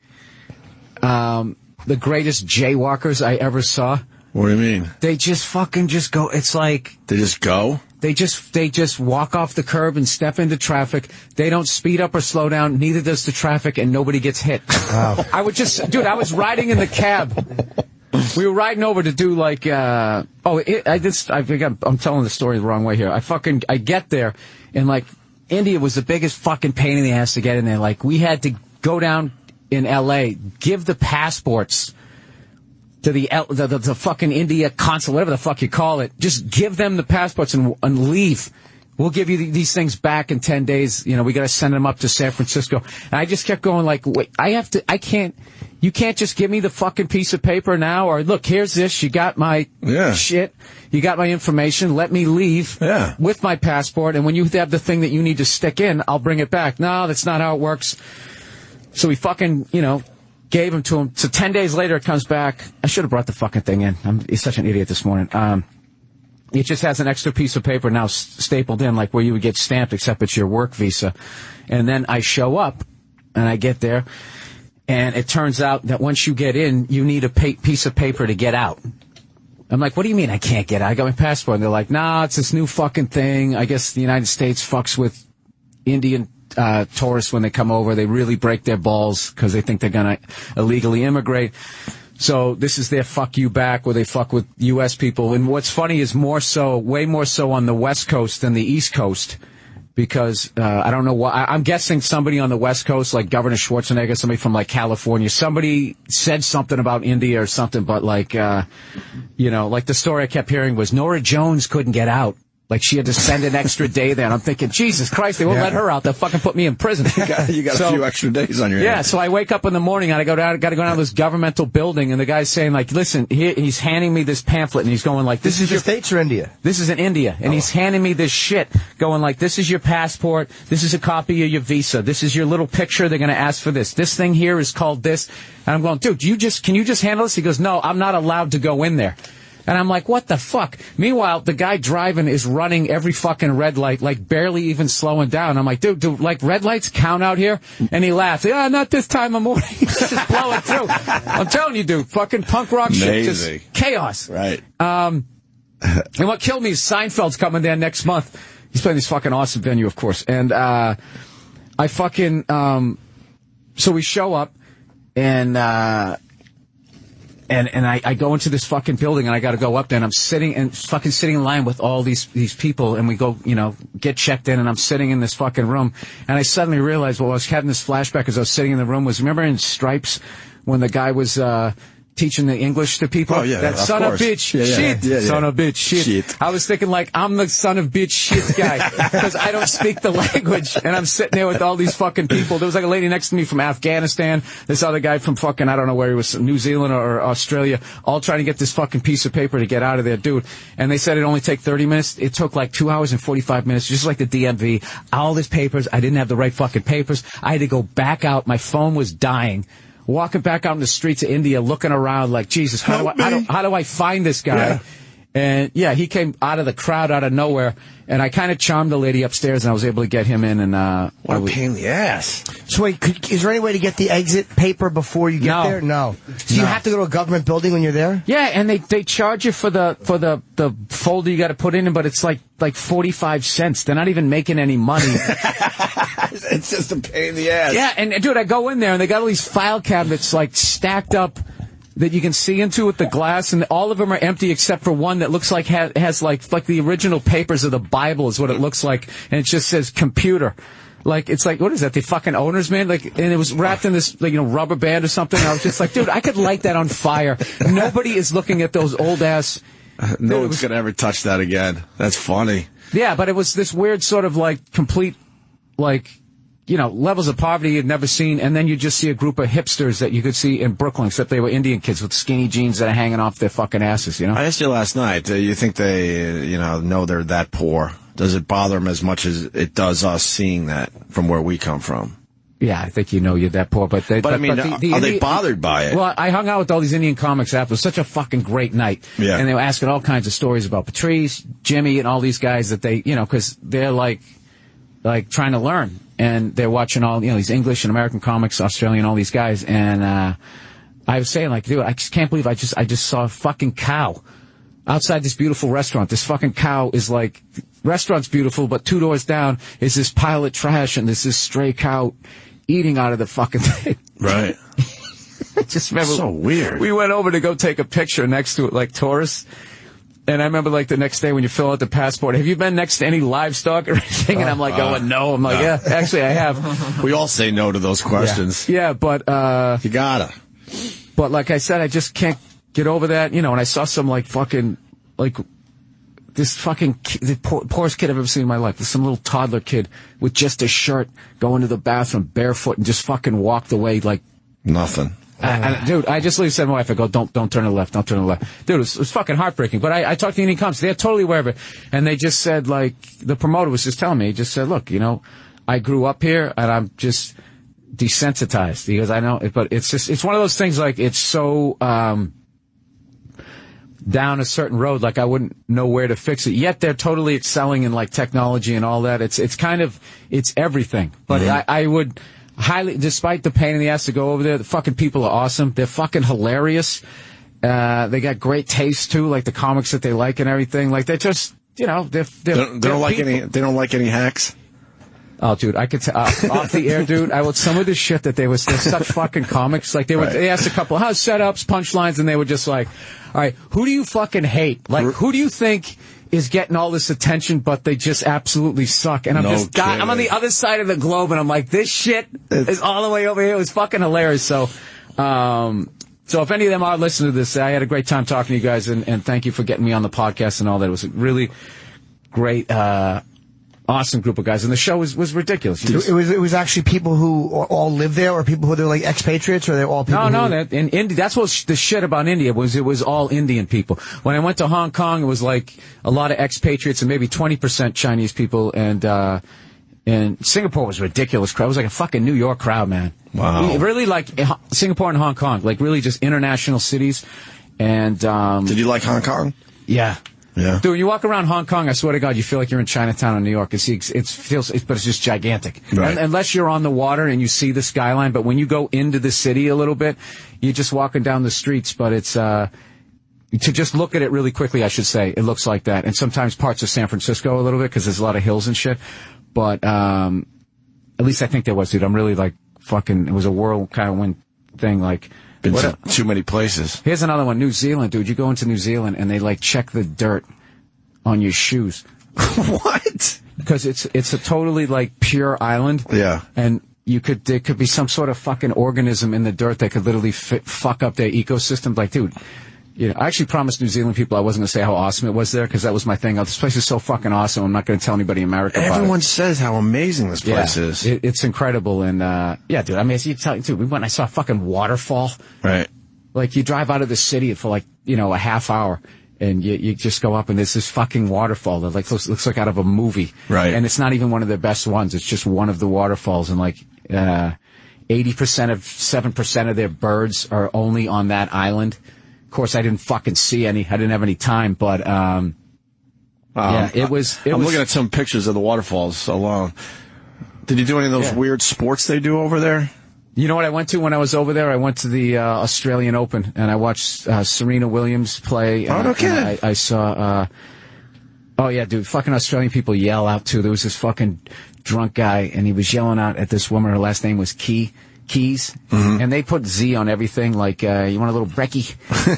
the greatest jaywalkers I ever saw. What do you mean? They just fucking just go. It's like they just go. They just walk off the curb and step into traffic. They don't speed up or slow down. Neither does the traffic, and nobody gets hit. Wow. I was riding in the cab. We were riding over to do like. I think I'm telling the story the wrong way here. I get there, and like India was the biggest fucking pain in the ass to get in there. Like we had to go down in L.A., give the passports to the fucking India consul, whatever the fuck you call it. Just give them the passports and leave. We'll give you these things back in 10 days. You know, we got to send them up to San Francisco. And I just kept going like, wait, you can't just give me the fucking piece of paper now, or look, here's this. You got my shit. You got my information. Let me leave with my passport. And when you have the thing that you need to stick in, I'll bring it back. No, that's not how it works. So we fucking, gave him to him. So 10 days later, it comes back. I should have brought the fucking thing in. He's such an idiot this morning. It just has an extra piece of paper now stapled in, like where you would get stamped, except it's your work visa. And then I show up, and I get there, and it turns out that once you get in, you need a piece of paper to get out. I'm like, what do you mean I can't get out? I got my passport. And they're like, nah, it's this new fucking thing. I guess the United States fucks with Indian tourists when they come over. They really break their balls because they think they're going to illegally immigrate. So this is their fuck you back, where they fuck with U.S. people. And what's funny is way more so on the West Coast than the East Coast, because I don't know why. I'm guessing somebody on the West Coast, like Governor Schwarzenegger, somebody from like California, somebody said something about India or something. But like, like the story I kept hearing was Norah Jones couldn't get out. Like, she had to spend an extra day there. And I'm thinking, Jesus Christ, they won't let her out. They'll fucking put me in prison. You got a few extra days on your hands. Yeah, so I wake up in the morning, and I got to go down to this governmental building, and the guy's saying, like, listen, he's handing me this pamphlet, and he's going, like, this is the States or India? This is in India. And he's handing me this shit, going, like, this is your passport. This is a copy of your visa. This is your little picture. They're going to ask for this. This thing here is called this. And I'm going, dude, can you just handle this? He goes, no, I'm not allowed to go in there. And I'm like, what the fuck? Meanwhile, the guy driving is running every fucking red light, like barely even slowing down. I'm like, dude, like red lights count out here? And he laughed. Yeah, not this time of morning. Just blowing through. I'm telling you, dude, fucking punk rock shit, just chaos. Right. And what killed me is Seinfeld's coming there next month. He's playing this fucking awesome venue, of course. And I fucking, so we show up, and I go into this fucking building, and I got to go up there, and I'm sitting in line with all these people, and we go, get checked in, and I'm sitting in this fucking room, and I suddenly realized, I was having this flashback as I was sitting in the room, remember in Stripes when the guy was teaching the English to people? Oh, yeah, that son of bitch, shit, son of bitch, shit. I was thinking, like, I'm the son of bitch, shit guy, because I don't speak the language, and I'm sitting there with all these fucking people. There was like a lady next to me from Afghanistan, this other guy from fucking, I don't know where he was, New Zealand or Australia, all trying to get this fucking piece of paper to get out of there, dude. And they said it'd only take 30 minutes. It took like 2 hours and 45 minutes, just like the DMV. All these papers, I didn't have the right fucking papers. I had to go back out. My phone was dying. walking back out in the streets of India, looking around like, Jesus, how do I find this guy? Yeah. And yeah, he came out of the crowd out of nowhere, and I kind of charmed the lady upstairs, and I was able to get him in. And what a pain in the ass. So wait, is there any way to get the exit paper before you get there? No. So you have to go to a government building when you're there? Yeah, and they charge you for the folder you got to put in, but it's like 45 cents. They're not even making any money. It's just a pain in the ass. Yeah, and dude, I go in there, and they got all these file cabinets like stacked up that you can see into with the glass, and all of them are empty except for one that looks like has like the original papers of the Bible is what it looks like, and it just says computer. Like, it's like, what is that, the fucking owner's man? Like, and it was wrapped in this, like, rubber band or something. I was just like, dude, I could light that on fire. Nobody is looking at those old ass. No one's gonna ever touch that again. That's funny. Yeah, but it was this weird sort of like complete, like, levels of poverty you'd never seen, and then you just see a group of hipsters that you could see in Brooklyn, except they were Indian kids with skinny jeans that are hanging off their fucking asses, I asked you last night, you think they, know they're that poor? Does it bother them as much as it does us seeing that from where we come from? Yeah, I think you're that poor, but I mean, are they bothered by it? Well, I hung out with all these Indian comics after. It was such a fucking great night. Yeah. And they were asking all kinds of stories about Patrice, Jimmy, and all these guys that they, because they're like trying to learn. And they're watching all, these English and American comics, Australian, all these guys. And I was saying, like, dude, I just can't believe I just saw a fucking cow outside this beautiful restaurant. This fucking cow is like, restaurant's beautiful, but 2 doors down is this pile of trash, and there's this stray cow eating out of the fucking thing. Right. I just remember. So weird. We went over to go take a picture next to it, like tourists. And I remember, like, the next day when you fill out the passport, have you been next to any livestock or anything? And I'm like, no. I'm like, yeah, actually I have. We all say no to those questions. Yeah, but you gotta. But like I said, I just can't get over that, and I saw some, like, fucking, like, this fucking the poorest kid I've ever seen in my life. There's some little toddler kid with just a shirt going to the bathroom barefoot and just fucking walked away like nothing. Dude, I just said to my wife, I go, don't turn to the left, don't turn to the left. Dude, it was fucking heartbreaking. But I talked to the Indian comics. They're totally aware of it. And they just said, like, the promoter was just telling me, he just said, look, I grew up here and I'm just desensitized. Because I know, but it's one of those things, like, it's so, down a certain road, like I wouldn't know where to fix it. Yet they're totally excelling in, like, technology and all that. It's everything. But I would highly, despite the pain in the ass to go over there, the fucking people are awesome. They're fucking hilarious. They got great taste too, like the comics that they like and everything. Like, they're just, they don't like any hacks. Oh, dude, I could tell off the air, dude. Some of the shit that they're such fucking comics. Like, they asked a couple, how's setups, punchlines, and they were just like, all right, who do you fucking hate? Like, who do you think is getting all this attention, but they just absolutely suck? And I'm I'm on the other side of the globe, and I'm like, this shit is all the way over here. It was fucking hilarious. So if any of them are listening to this, I had a great time talking to you guys, and thank you for getting me on the podcast and all that. It was a really great, awesome group of guys, and the show was ridiculous. It was actually people who all live there, or people who are like expatriates, or they're all people. No, in India. That's what the shit about India was. It was all Indian people. When I went to Hong Kong, it was like a lot of expatriates and maybe 20% Chinese people, and Singapore was a ridiculous crowd. It was like a fucking New York crowd, man. Wow. Really, like Singapore and Hong Kong, like really just international cities. And did you like Hong Kong? Yeah. Yeah. Dude, when you walk around Hong Kong, I swear to God, you feel like you're in Chinatown or New York. But it's just gigantic. Right. Unless you're on the water and you see the skyline. But when you go into the city a little bit, you're just walking down the streets. But it's, to just look at it really quickly, I should say, it looks like that. And sometimes parts of San Francisco a little bit, because there's a lot of hills and shit. But, at least I think there was, dude. I'm really like fucking, it was a whirl kind of wind thing, like. Been to too many places. Here's another one. New Zealand, dude. You go into New Zealand and they like check the dirt on your shoes. What? Because it's a totally like pure island. Yeah. And there could be some sort of fucking organism in the dirt that could literally fuck up their ecosystem. Like, dude, I actually promised New Zealand people I wasn't going to say how awesome it was there, because that was my thing. Oh, this place is so fucking awesome. I'm not going to tell anybody in America about it. Everyone says how amazing this place is. It's incredible. And, yeah, dude, I mean, dude, we went and I saw a fucking waterfall. Right. Like, you drive out of the city for like, a half hour, and you just go up and there's this fucking waterfall that like looks like out of a movie. Right. And it's not even one of the best ones. It's just one of the waterfalls. And like, 80% of 7% of their birds are only on that island. Of course, I didn't fucking see any. I didn't have any time, but yeah, it was. I'm looking at some pictures of the waterfalls alone. Did you do any of those weird sports they do over there? You know what I went to when I was over there? I went to the Australian Open, and I watched Serena Williams play. Oh, no kidding. I saw. Oh yeah, dude! Fucking Australian people yell out too. There was this fucking drunk guy, and he was yelling out at this woman. Her last name was Keys, and they put Z on everything. Like, you want a little brekkie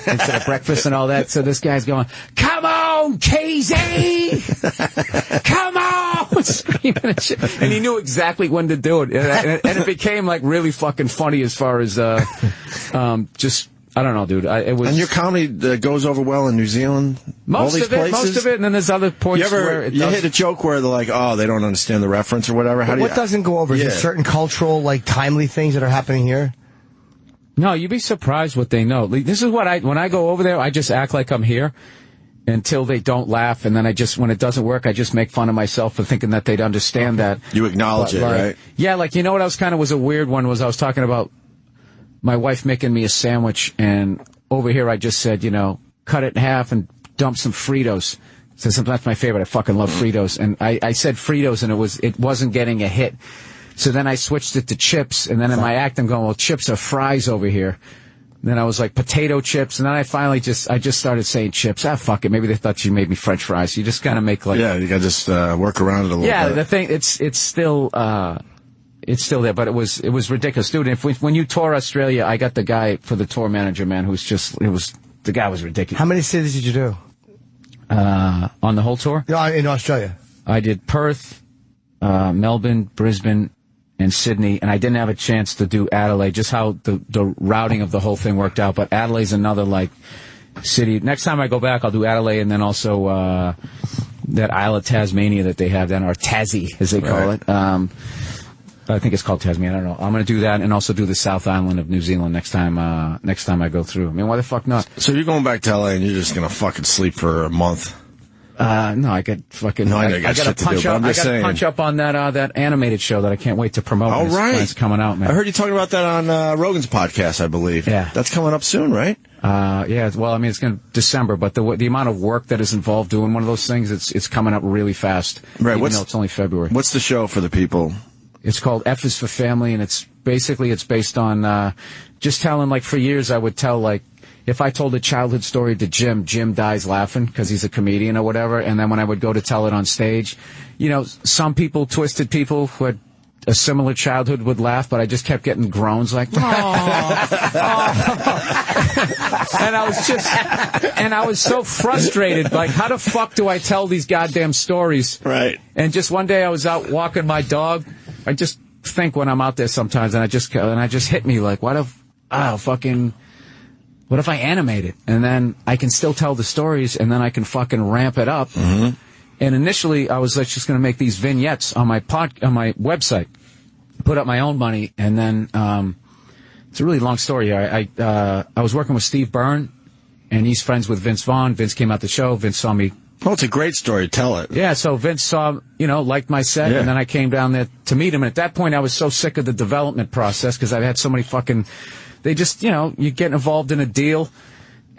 instead of breakfast and all that. So this guy's going, "Come on, Keezy! Come on!" Screaming and shit. And he knew exactly when to do it, and it became like really fucking funny as far as just. I don't know, dude. It was. And your comedy goes over well in New Zealand? Most of it, and then there's other points where you hit a joke where they're like, oh, they don't understand the reference or whatever. What doesn't go over? Is there certain cultural, like, timely things that are happening here? No, you'd be surprised what they know. This is what when I go over there, I just act like I'm here until they don't laugh, and then when it doesn't work, I just make fun of myself for thinking that they'd understand that. You acknowledge it, right? Yeah, like, you know what else kind of was a weird one was I was talking about my wife making me a sandwich, and over here I just said, cut it in half and dump some Fritos. So that's my favorite. I fucking love Fritos. And I said Fritos, and it wasn't getting a hit. So then I switched it to chips, and then in my act I'm going, well, chips are fries over here. And then I was like, potato chips, and then I finally just started saying chips. Fuck it. Maybe they thought you made me French fries. You just kind of make like... Yeah, you gotta just work around it a little bit. Yeah, the thing, it's still... It's still there, but it was ridiculous, dude. When you tour Australia, I got the guy for the tour manager, man, the guy was ridiculous. How many cities did you do? On the whole tour? No, in Australia. I did Perth, Melbourne, Brisbane, and Sydney, and I didn't have a chance to do Adelaide, just how the routing of the whole thing worked out, but Adelaide's another, like, city. Next time I go back, I'll do Adelaide, and then also, that Isle of Tasmania that they have down, or Tassie, as they call it. I think it's called Tasmania. I don't know. I'm going to do that and also do the South Island of New Zealand next time I go through. I mean, why the fuck not? So you're going back to LA and you're just going to fucking sleep for a month? No, I got fucking. No, I got shit to do, but I'm just saying. I got to punch up on that animated show that I can't wait to promote. All right, it's coming out, man. I heard you talking about that on Rogan's podcast, I believe. Yeah, that's coming up soon, right? Yeah. Well, I mean, it's going to December, but the amount of work that is involved doing one of those things, it's coming up really fast. Right. Even though it's only February. What's the show for the people? It's called F is for Family, and it's based on just telling, like, for years I would tell, like, if I told a childhood story to Jim dies laughing because he's a comedian or whatever, and then when I would go to tell it on stage, some twisted people who had a similar childhood would laugh, but I just kept getting groans like, and I was so frustrated, like, how the fuck do I tell these goddamn stories? Right. And just one day I was out walking my dog. I just think when I'm out there sometimes, and I just hit me like, what if I animate it? And then I can still tell the stories, and then I can fucking ramp it up. Mm-hmm. And initially, I was like just going to make these vignettes on my website, put up my own money, and then it's a really long story here. I was working with Steve Burr, and he's friends with Vince Vaughn. Vince came out the show. Vince saw me. Well, it's a great story. Tell it. Yeah, so Vince saw, liked my set, and then I came down there to meet him. And at that point, I was so sick of the development process because I've had so many they just, you get involved in a deal,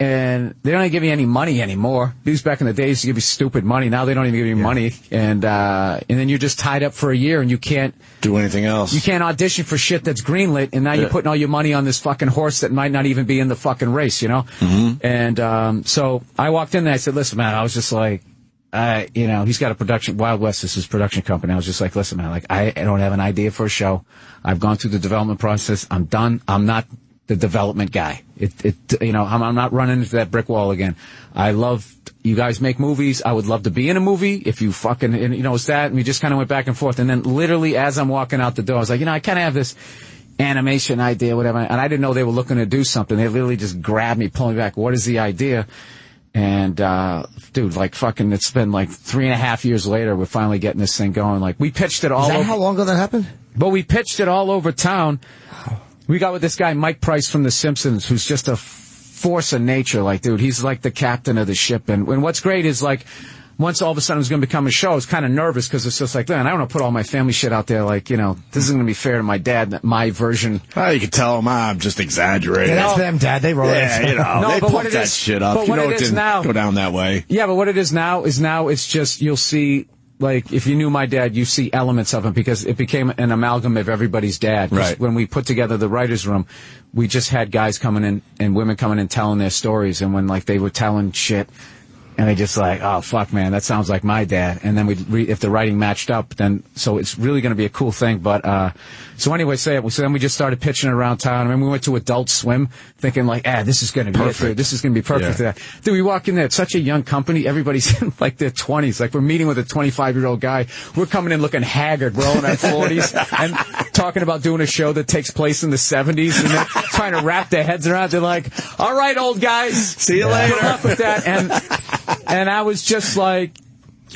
and they don't even give you any money anymore. These back in the days, they give you stupid money. Now they don't even give you money, and then you're just tied up for a year, and you can't do anything else. You can't audition for shit that's greenlit, and now you're putting all your money on this fucking horse that might not even be in the fucking race, Mm-hmm. And so I walked in there. I said, "Listen, man," I was just like, he's got a production. Wild West is his production company. I was just like, "Listen, man, like I don't have an idea for a show. I've gone through the development process. I'm done. I'm not the development guy. I'm not running into that brick wall again. I love you guys make movies. I would love to be in a movie if you fucking, it's that." And we just kind of went back and forth. And then literally as I'm walking out the door, I was like, I kind of have this animation idea, whatever. And I didn't know they were looking to do something. They literally just grabbed me, pulling me back. What is the idea? And, dude, like fucking, it's been like 3.5 years later, we're finally getting this thing going. Like, we pitched it all over. Is that how long ago that happened? But we pitched it all over town. We got with this guy, Mike Price from The Simpsons, who's just a force of nature. Like, dude, he's like the captain of the ship. And what's great is, like, once all of a sudden it was going to become a show, I was kind of nervous because it's just like, man, I don't want to put all my family shit out there. Like, this isn't going to be fair to my dad, my version. Well, you can tell them I'm just exaggerating. Yeah, that's them, Dad. They roll it. Yeah, No, they but what pump it that is- shit up. but what it It is didn't now- go down that way. Yeah, but what it is now it's just, you'll see, like, if you knew my dad, you see elements of him because it became an amalgam of everybody's dad. 'Cause Right. when we put together the writer's room, we just had guys coming in and women coming in telling their stories. And when, like, they were telling shit, and they just like, oh, fuck, man, that sounds like my dad. And then if the writing matched up, then, so it's really going to be a cool thing. But, so anyway, so then we just started pitching it around town. I mean, we went to Adult Swim thinking like, this is going to be Perfect. it. This is going to be perfect for that. Dude, we walk in there, it's such a young company. Everybody's in like their 20s. Like we're meeting with a 25-year-old guy. We're coming in looking haggard. We're all in our 40s and talking about doing a show that takes place in the 70s. And they're trying to wrap their heads around. They're like, all right, old guys. See you later. Good luck with that. And I was just like,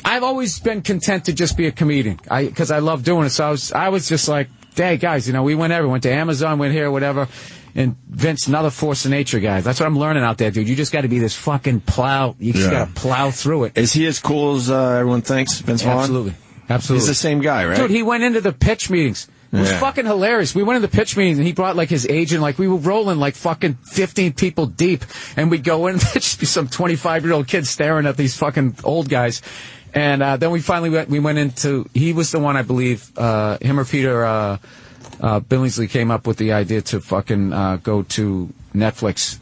I've always been content to just be a comedian because I love doing it. So I was just like, hey, guys, we went everywhere. Went to Amazon, went here, whatever. And Vince, another force of nature, guys. That's what I'm learning out there, dude. You just got to be this fucking plow. You just got to plow through it. Is he as cool as everyone thinks, Vince Vaughn? Absolutely. He's the same guy, right? Dude, he went into the pitch meetings. It was fucking hilarious. We went into pitch meetings and he brought like his agent, like we were rolling like fucking 15 people deep, and we'd go in and there'd just be some 25-year-old kids staring at these fucking old guys. And then we finally went into, he was the one, I believe, him or Peter Billingsley came up with the idea to fucking go to Netflix,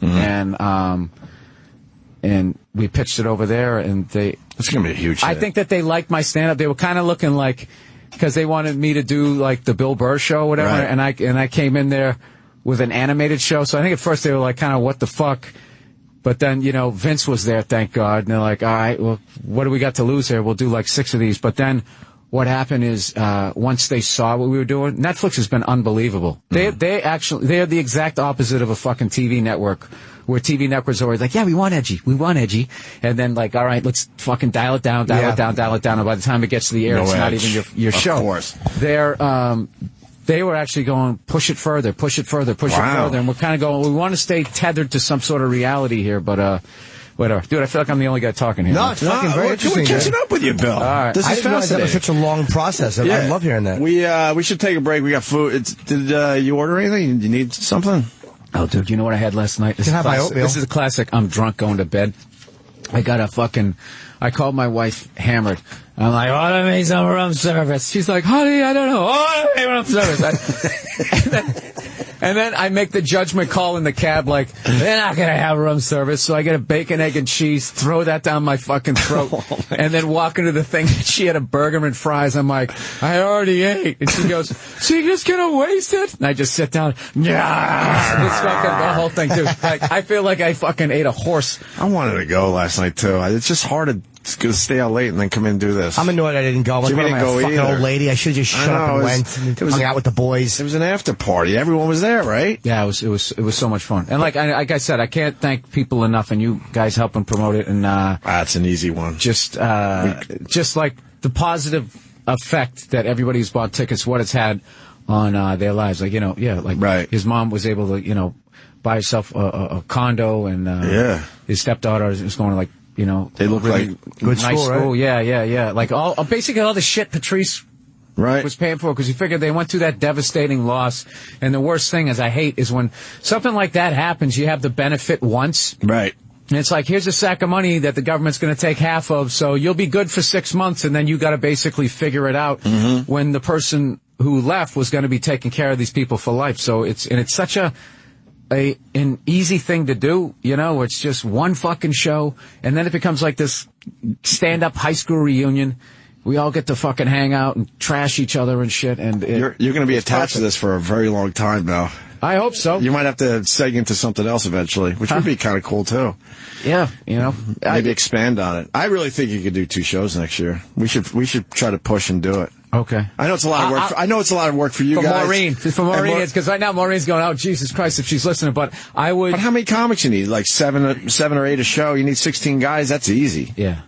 and we pitched it over there, and It's going to be a huge hit. I think that they liked my stand-up. They were kind of looking like, because they wanted me to do like the Bill Burr show or whatever, Right. and I came in there with an animated show. So I think at first they were like, kind of, what the fuck? But then, Vince was there, thank God, and they're like, all right, well, what do we got to lose here? We'll do like 6 of these. But then what happened is, once they saw what we were doing, Netflix has been unbelievable. They're the exact opposite of a fucking TV network, where TV networks are always like, yeah, we want edgy. And then like, all right, let's fucking dial it down. And by the time it gets to the air, it's not even your show. Of course. They were actually going, push it further. And we're kind of going, we want to stay tethered to some sort of reality here, but, whatever. Dude, I feel like I'm the only guy talking here. No, it's fucking very interesting. We're catching up with you, Bill. All right. This I is didn't realize that was fascinating. such a long process. I love hearing that. We should take a break. We got food. Did you order anything? You need something? Oh, dude, you know what I had last night? This can have my oatmeal. This is a classic. I'm drunk going to bed. I called my wife hammered. I'm like, order me some room service. She's like, honey, I don't know. Order me room service. And then I make the judgment call in the cab, like, they're not going to have room service. So I get a bacon, egg, and cheese, throw that down my fucking throat, and then walk into the thing. She had a burger and fries. I'm like, I already ate. And she goes, so you're just going to waste it? And I just sit down. Yeah. It's fucking the whole thing, dude. Like, I feel like I fucking ate a horse. I wanted to go last night, too. It's just hard to stay out late and then come in and do this. I'm annoyed I didn't go. I'm like, Jimmy what am I, didn't a go fucking either. old lady? I should have just shut up and went and hung out with the boys. It was an after party. Everyone was there, right? Yeah, it was so much fun. And like I said, I can't thank people enough, and you guys helping promote it, and That's an easy one. just like the positive effect that everybody who's bought tickets, what it's had on their lives. Like, Right. his mom was able to, buy herself a condo, and his stepdaughter is going to like, They look really like good nice school, right? Yeah. Like basically all the shit Patrice right. was paying for, because he figured they went through that devastating loss. And the worst thing is, I hate, is when something like that happens, you have the benefit once. Right. And it's like, here's a sack of money that the government's going to take half of, so you'll be good for 6 months, and then you got to basically figure it out when the person who left was going to be taking care of these people for life. So it's such an easy thing to do, where it's just one fucking show, and then it becomes like this stand-up high school reunion. We all get to fucking hang out and trash each other and shit. And You're going to be attached to this for a very long time now. I hope so. You might have to seg into something else eventually, which would be kind of cool too. Yeah, Maybe expand on it. I really think you could do 2 shows next year. We should try to push and do it. Okay. I know it's a lot of work. I know it's a lot of work for you For guys. Maureen, it's because right now Maureen's going, oh Jesus Christ, if she's listening. But I would. But how many comics you need? Like 7 or 8 a show. You need 16 guys. That's easy. Yeah.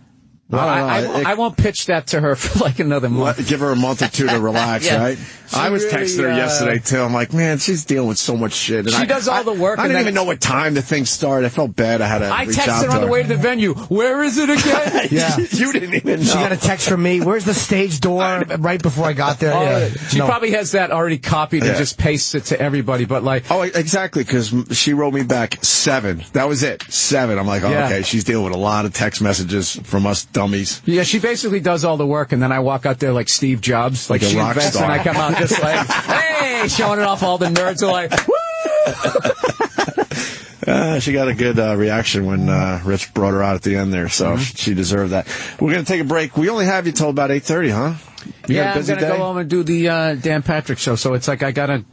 Well, I won't pitch that to her for like another month. Give her a month or 2 to relax, right? I was really, texting her yesterday, too. I'm like, man, she's dealing with so much shit. And she does all the work. I didn't even know what time the thing started. I felt bad. I had to reach out texted her to on the way to the venue. Where is it again? Yeah. You didn't even know. She got a text from me. Where's the stage door? Right before I got there. She probably has that already copied and just pastes it to everybody. But like, oh, exactly, because she wrote me back 7. That was it, 7. I'm like, oh, okay, she's dealing with a lot of text messages from us dummies. Yeah, she basically does all the work, and then I walk out there like Steve Jobs, like a rock star. And I come out just like, hey, showing it off. All the nerds are like, woo! She got a good reaction when Rich brought her out at the end there, so she deserved that. We're going to take a break. We only have you till about 8:30, huh? You got a busy I'm going to day? go home and do the Dan Patrick show, so it's like I gotta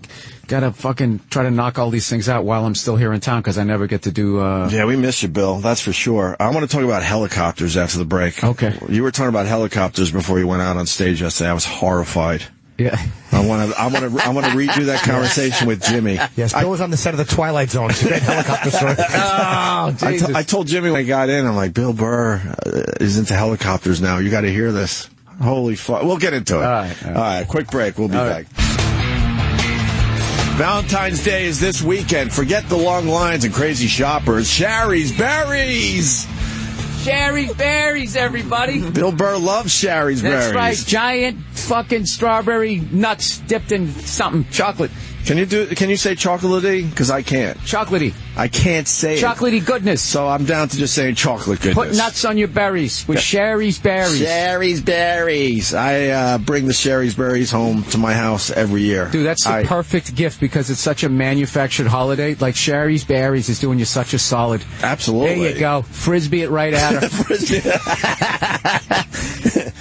fucking try to knock all these things out while I'm still here in town, because I never get to do... Yeah, we miss you, Bill. That's for sure. I want to talk about helicopters after the break. Okay. You were talking about helicopters before you went out on stage yesterday. I was horrified. Yeah. I want to redo that conversation with Jimmy. Yes, Bill was on the set of The Twilight Zone. It's a great helicopter story. Oh, Jesus. I told Jimmy when I got in, I'm like, Bill Burr is into helicopters now. You got to hear this. Holy fuck. We'll get into it. All right, quick break. We'll be back. Valentine's Day is this weekend. Forget the long lines and crazy shoppers. Sherry's Berries! Sherry's Berries, everybody. Bill Burr loves Sherry's Berries. That's right. Giant fucking strawberry nuts dipped in something. Chocolate. Can you say chocolatey? Because I can't. Chocolatey. I can't say it. Chocolatey goodness. So I'm down to just saying chocolate goodness. Put nuts on your berries with Sherry's Berries. Sherry's Berries. I bring the Sherry's Berries home to my house every year. Dude, that's the perfect gift because it's such a manufactured holiday. Like Sherry's Berries is doing you such a solid. Absolutely. There you go. Frisbee it right at her.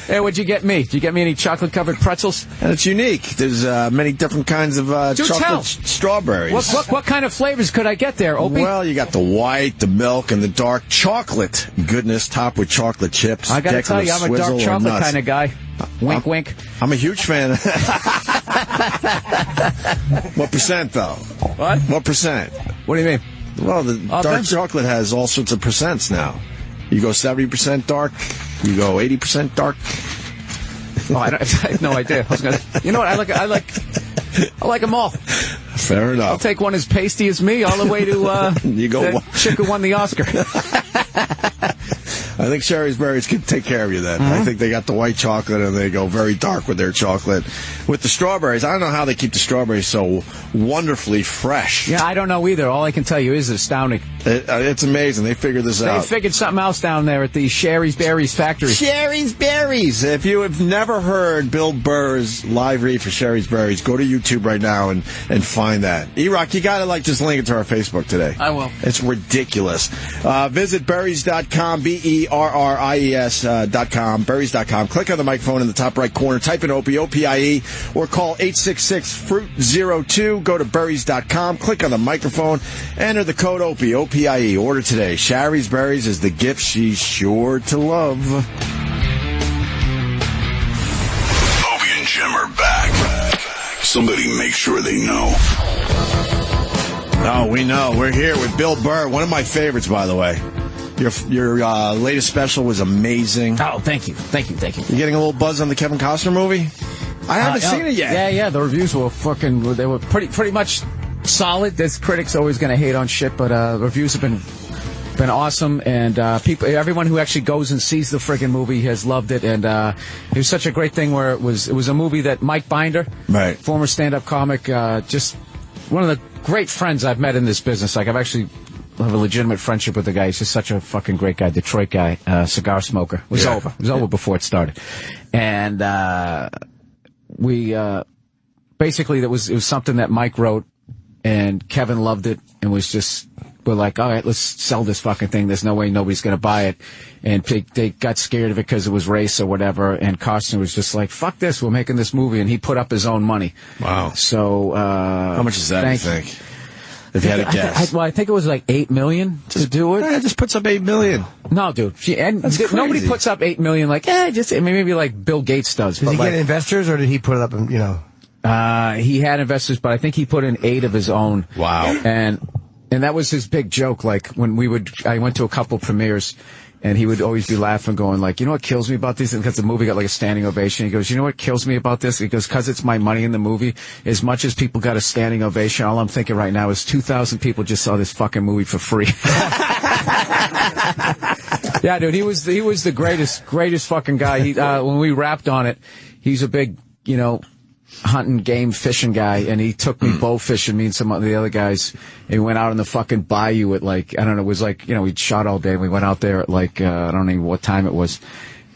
Hey, what'd you get me? Did you get me any chocolate-covered pretzels? And it's unique. There's many different kinds of chocolate strawberries. What kind of flavors could I get there, Opie? Well, you got the white, the milk, and the dark chocolate goodness, topped with chocolate chips. I gotta tell you, I'm a dark chocolate kind of guy. Wink, wink. I'm a huge fan. What percent, though? What percent? What do you mean? Well, the dark chocolate has all sorts of percents now. You go 70% dark. You go 80% dark. Oh, I have no idea. You know what? I like them all. Fair enough. I'll take one as pasty as me all the way to the chick who won the Oscar. I think Sherry's Berries can take care of you then. I think they got the white chocolate and they go very dark with their chocolate. With the strawberries, I don't know how they keep the strawberries so wonderfully fresh. Yeah, I don't know either. All I can tell you is astounding. It's amazing. They figured this out. They figured something else down there at the Sherry's Berries factory. Sherry's Berries. If you have never heard Bill Burr's live read for Sherry's Berries, go to YouTube right now and find that. E-Rock, you got to just link it to our Facebook today. I will. It's ridiculous. Visit berries.com, berries.com, berries.com. Click on the microphone in the top right corner. Type in Opie, O-P-I-E, or call 866-FRUIT-02. Go to berries.com. Click on the microphone. Enter the code Opie, O-P-I-E. Order today. Sherry's Berries is the gift she's sure to love. Opie and Jim are back. Somebody make sure they know. Oh, we know. We're here with Bill Burr, one of my favorites, by the way. Your latest special was amazing. Oh, thank you. You getting a little buzz on the Kevin Costner movie? I haven't seen it yet. Yeah. The reviews were they were pretty much solid. There's critics always going to hate on shit, but reviews have been awesome, and everyone who actually goes and sees the friggin' movie has loved it, and it was such a great thing where it was a movie that Mike Binder, right, former stand-up comic, just one of the great friends I've met in this business. Like, I've actually have a legitimate friendship with the guy. He's just such a fucking great guy, Detroit guy, cigar smoker. It was over. It was over before it started. And we basically, it was something that Mike wrote, and Kevin loved it, and we're like, all right, let's sell this fucking thing. There's no way nobody's going to buy it. And they got scared of it because it was race or whatever. And Costner was just like, fuck this, we're making this movie. And he put up his own money. Wow. So, how much is that, you think? If you had a guess. I think it was like $8 million to do it. Yeah, it just puts up $8 million. No, dude. Nobody puts up $8 million like, maybe like Bill Gates does. Did he get investors, or did he put it up and, he had investors, but I think he put in 8 of his own. Wow. And that was his big joke. Like, when I went to a couple premieres, And he would always be laughing, going like, you know what kills me about this? And because the movie got like a standing ovation, he goes, you know what kills me about this? He goes, because it's my money in the movie. As much as people got a standing ovation, all I'm thinking right now is 2,000 people just saw this fucking movie for free. Yeah, dude, he was the greatest fucking guy. He, when we rapped on it, he's a big, hunting, game, fishing guy, and he took me bow fishing, me and some of the other guys, and we went out in the fucking bayou at like, I don't know, it was like, we'd shot all day, and we went out there at like, I don't know what time it was,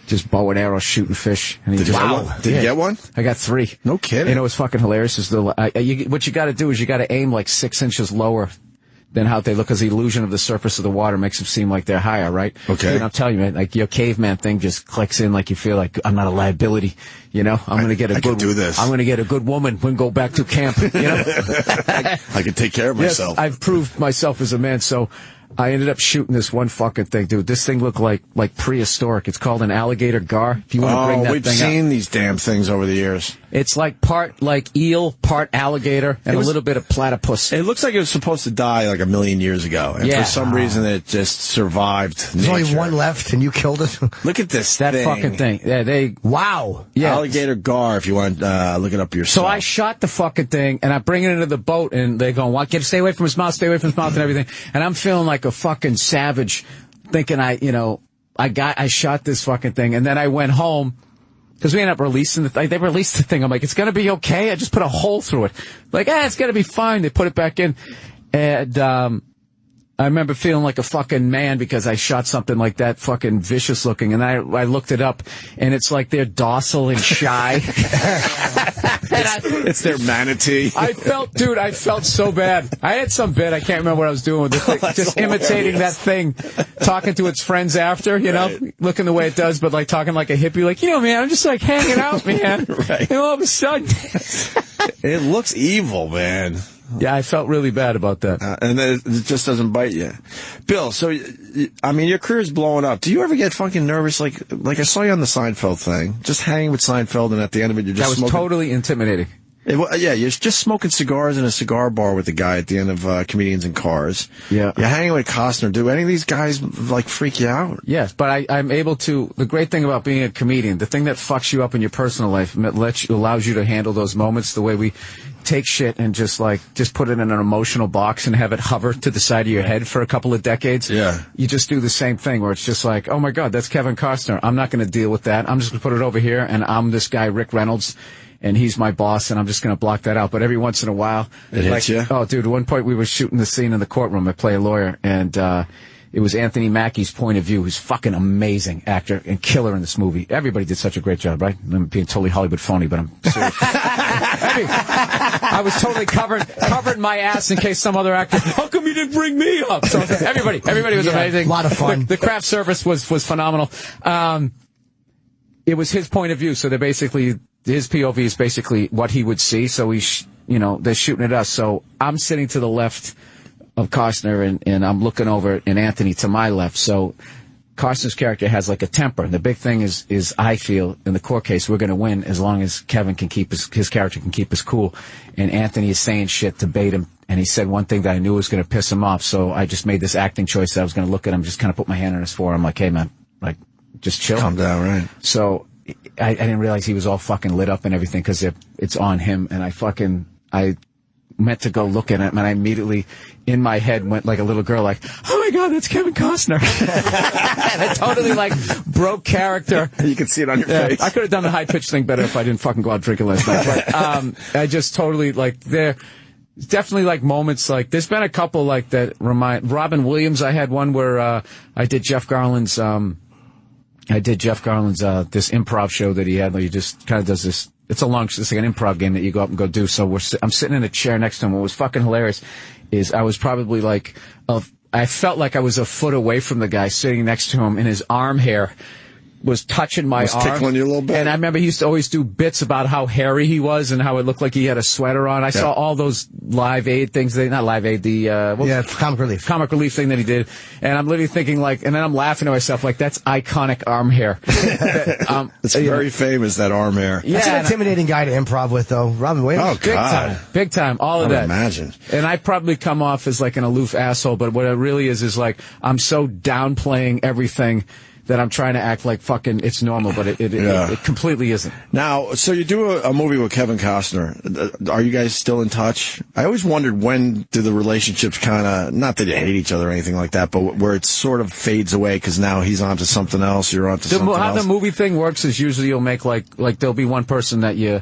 just bow and arrow shooting fish. And he Did you get one? I got 3. No kidding. You know what's fucking hilarious is what you got to do is you got to aim like 6 inches lower than how they look, because the illusion of the surface of the water makes them seem like they're higher, right? Okay. And I'm telling you, man, like your caveman thing just clicks in, like you feel like I'm not a liability, I'm going to get a good. Do this. I'm going to get a good woman when go back to camp. I can take care of myself. Yes, I've proved myself as a man, so I ended up shooting this one fucking thing, dude. This thing looked like prehistoric. It's called an alligator gar. If you want to bring that thing up. We've seen these damn things over the years. It's like part like eel, part alligator, and a little bit of platypus. It looks like it was supposed to die like 1 million years ago, and for some reason it just survived. There's only one left, and you killed it. Look at this fucking thing. Yeah, wow. Yeah. Alligator gar. If you want, look it up yourself. So I shot the fucking thing, and I bring it into the boat, and they go, "What? Stay away from his mouth, stay away from his mouth, and everything." And I'm feeling like a fucking savage, thinking I shot this fucking thing, and then I went home. Because we ended up releasing they released the thing. I'm like, it's going to be okay. I just put a hole through it. Like, it's going to be fine. They put it back in. And, I remember feeling like a fucking man because I shot something like that fucking vicious looking. And I looked it up, and it's like they're docile and shy. It's their manatee. I felt so bad. I had some bit. I can't remember what I was doing with it. Just imitating that thing, talking to its friends after, looking the way it does, but like talking like a hippie, like, man, I'm just like hanging out, man. Right. And all of a sudden. It looks evil, man. Yeah, I felt really bad about that. And then it just doesn't bite you. Bill, so, your career's blowing up. Do you ever get fucking nervous? Like I saw you on the Seinfeld thing, just hanging with Seinfeld, and at the end of it, you're just smoking. That was totally intimidating. You're just smoking cigars in a cigar bar with the guy at the end of Comedians in Cars. Yeah. You're hanging with Costner. Do any of these guys, freak you out? Yes, but I'm able to. The great thing about being a comedian, the thing that fucks you up in your personal life, allows you to handle those moments the way we take shit and just put it in an emotional box and have it hover to the side of your head for a couple of decades. Yeah. You just do the same thing where it's just like, oh my God, that's Kevin Costner. I'm not going to deal with that. I'm just going to put it over here, and I'm this guy, Rick Reynolds, and he's my boss, and I'm just going to block that out. But every once in a while, it hits you. Oh, dude, at one point we were shooting the scene in the courtroom. I play a lawyer, and it was Anthony Mackie's point of view, who's fucking amazing actor and killer in this movie. Everybody did such a great job, right? I'm being totally Hollywood phony, but I'm serious. I was totally covered my ass in case some other actor, how come you didn't bring me up? So everybody was amazing. A lot of fun. The craft service was phenomenal. It was his point of view, so they're basically, his POV is basically what he would see, so they're shooting at us. So I'm sitting to the left of Costner, and I'm looking over at Anthony to my left. So Costner's character has like a temper. And the big thing is I feel in the court case we're going to win as long as Kevin can keep his character can keep his cool. And Anthony is saying shit to bait him. And he said one thing that I knew was going to piss him off. So I just made this acting choice that I was going to look at him, just kind of put my hand on his forearm, like, hey man, like, just chill. Calm down, right? So I didn't realize he was all fucking lit up and everything because it's on him. And I meant to go look at him, and I immediately, in my head, went like a little girl, like, oh my God, that's Kevin Costner. And I totally, broke character. You can see it on your face. I could have done the high-pitched thing better if I didn't fucking go out drinking last night. But I just totally, there's definitely, moments, there's been a couple, that remind, Robin Williams, I had one where I did Jeff Garland's, this improv show that he had, where he just kind of does this. It's like an improv game that you go up and go do. So I'm sitting in a chair next to him. What was fucking hilarious is I was probably I felt like I was a foot away from the guy sitting next to him, and his arm hair was touching my arm. Tickling you a little bit. And I remember he used to always do bits about how hairy he was and how it looked like he had a sweater on. I saw all those Live Aid things. Not Live Aid, Comic Relief. Comic Relief thing that he did. And I'm literally thinking and then I'm laughing to myself that's iconic arm hair. It's very famous, that arm hair. Yeah, that's an intimidating guy to improv with, though. Robin Williams. Oh, God. Big time. All of that. Imagine. And I probably come off as an aloof asshole, but what it really is I'm so downplaying everything that I'm trying to act like fucking it's normal, but it completely isn't. Now, so you do a movie with Kevin Costner. Are you guys still in touch? I always wondered, when do the relationships kind of, not that you hate each other or anything like that, but where it sort of fades away because now he's onto something else, you're onto something else? How the movie thing works is usually you'll make there'll be one person that you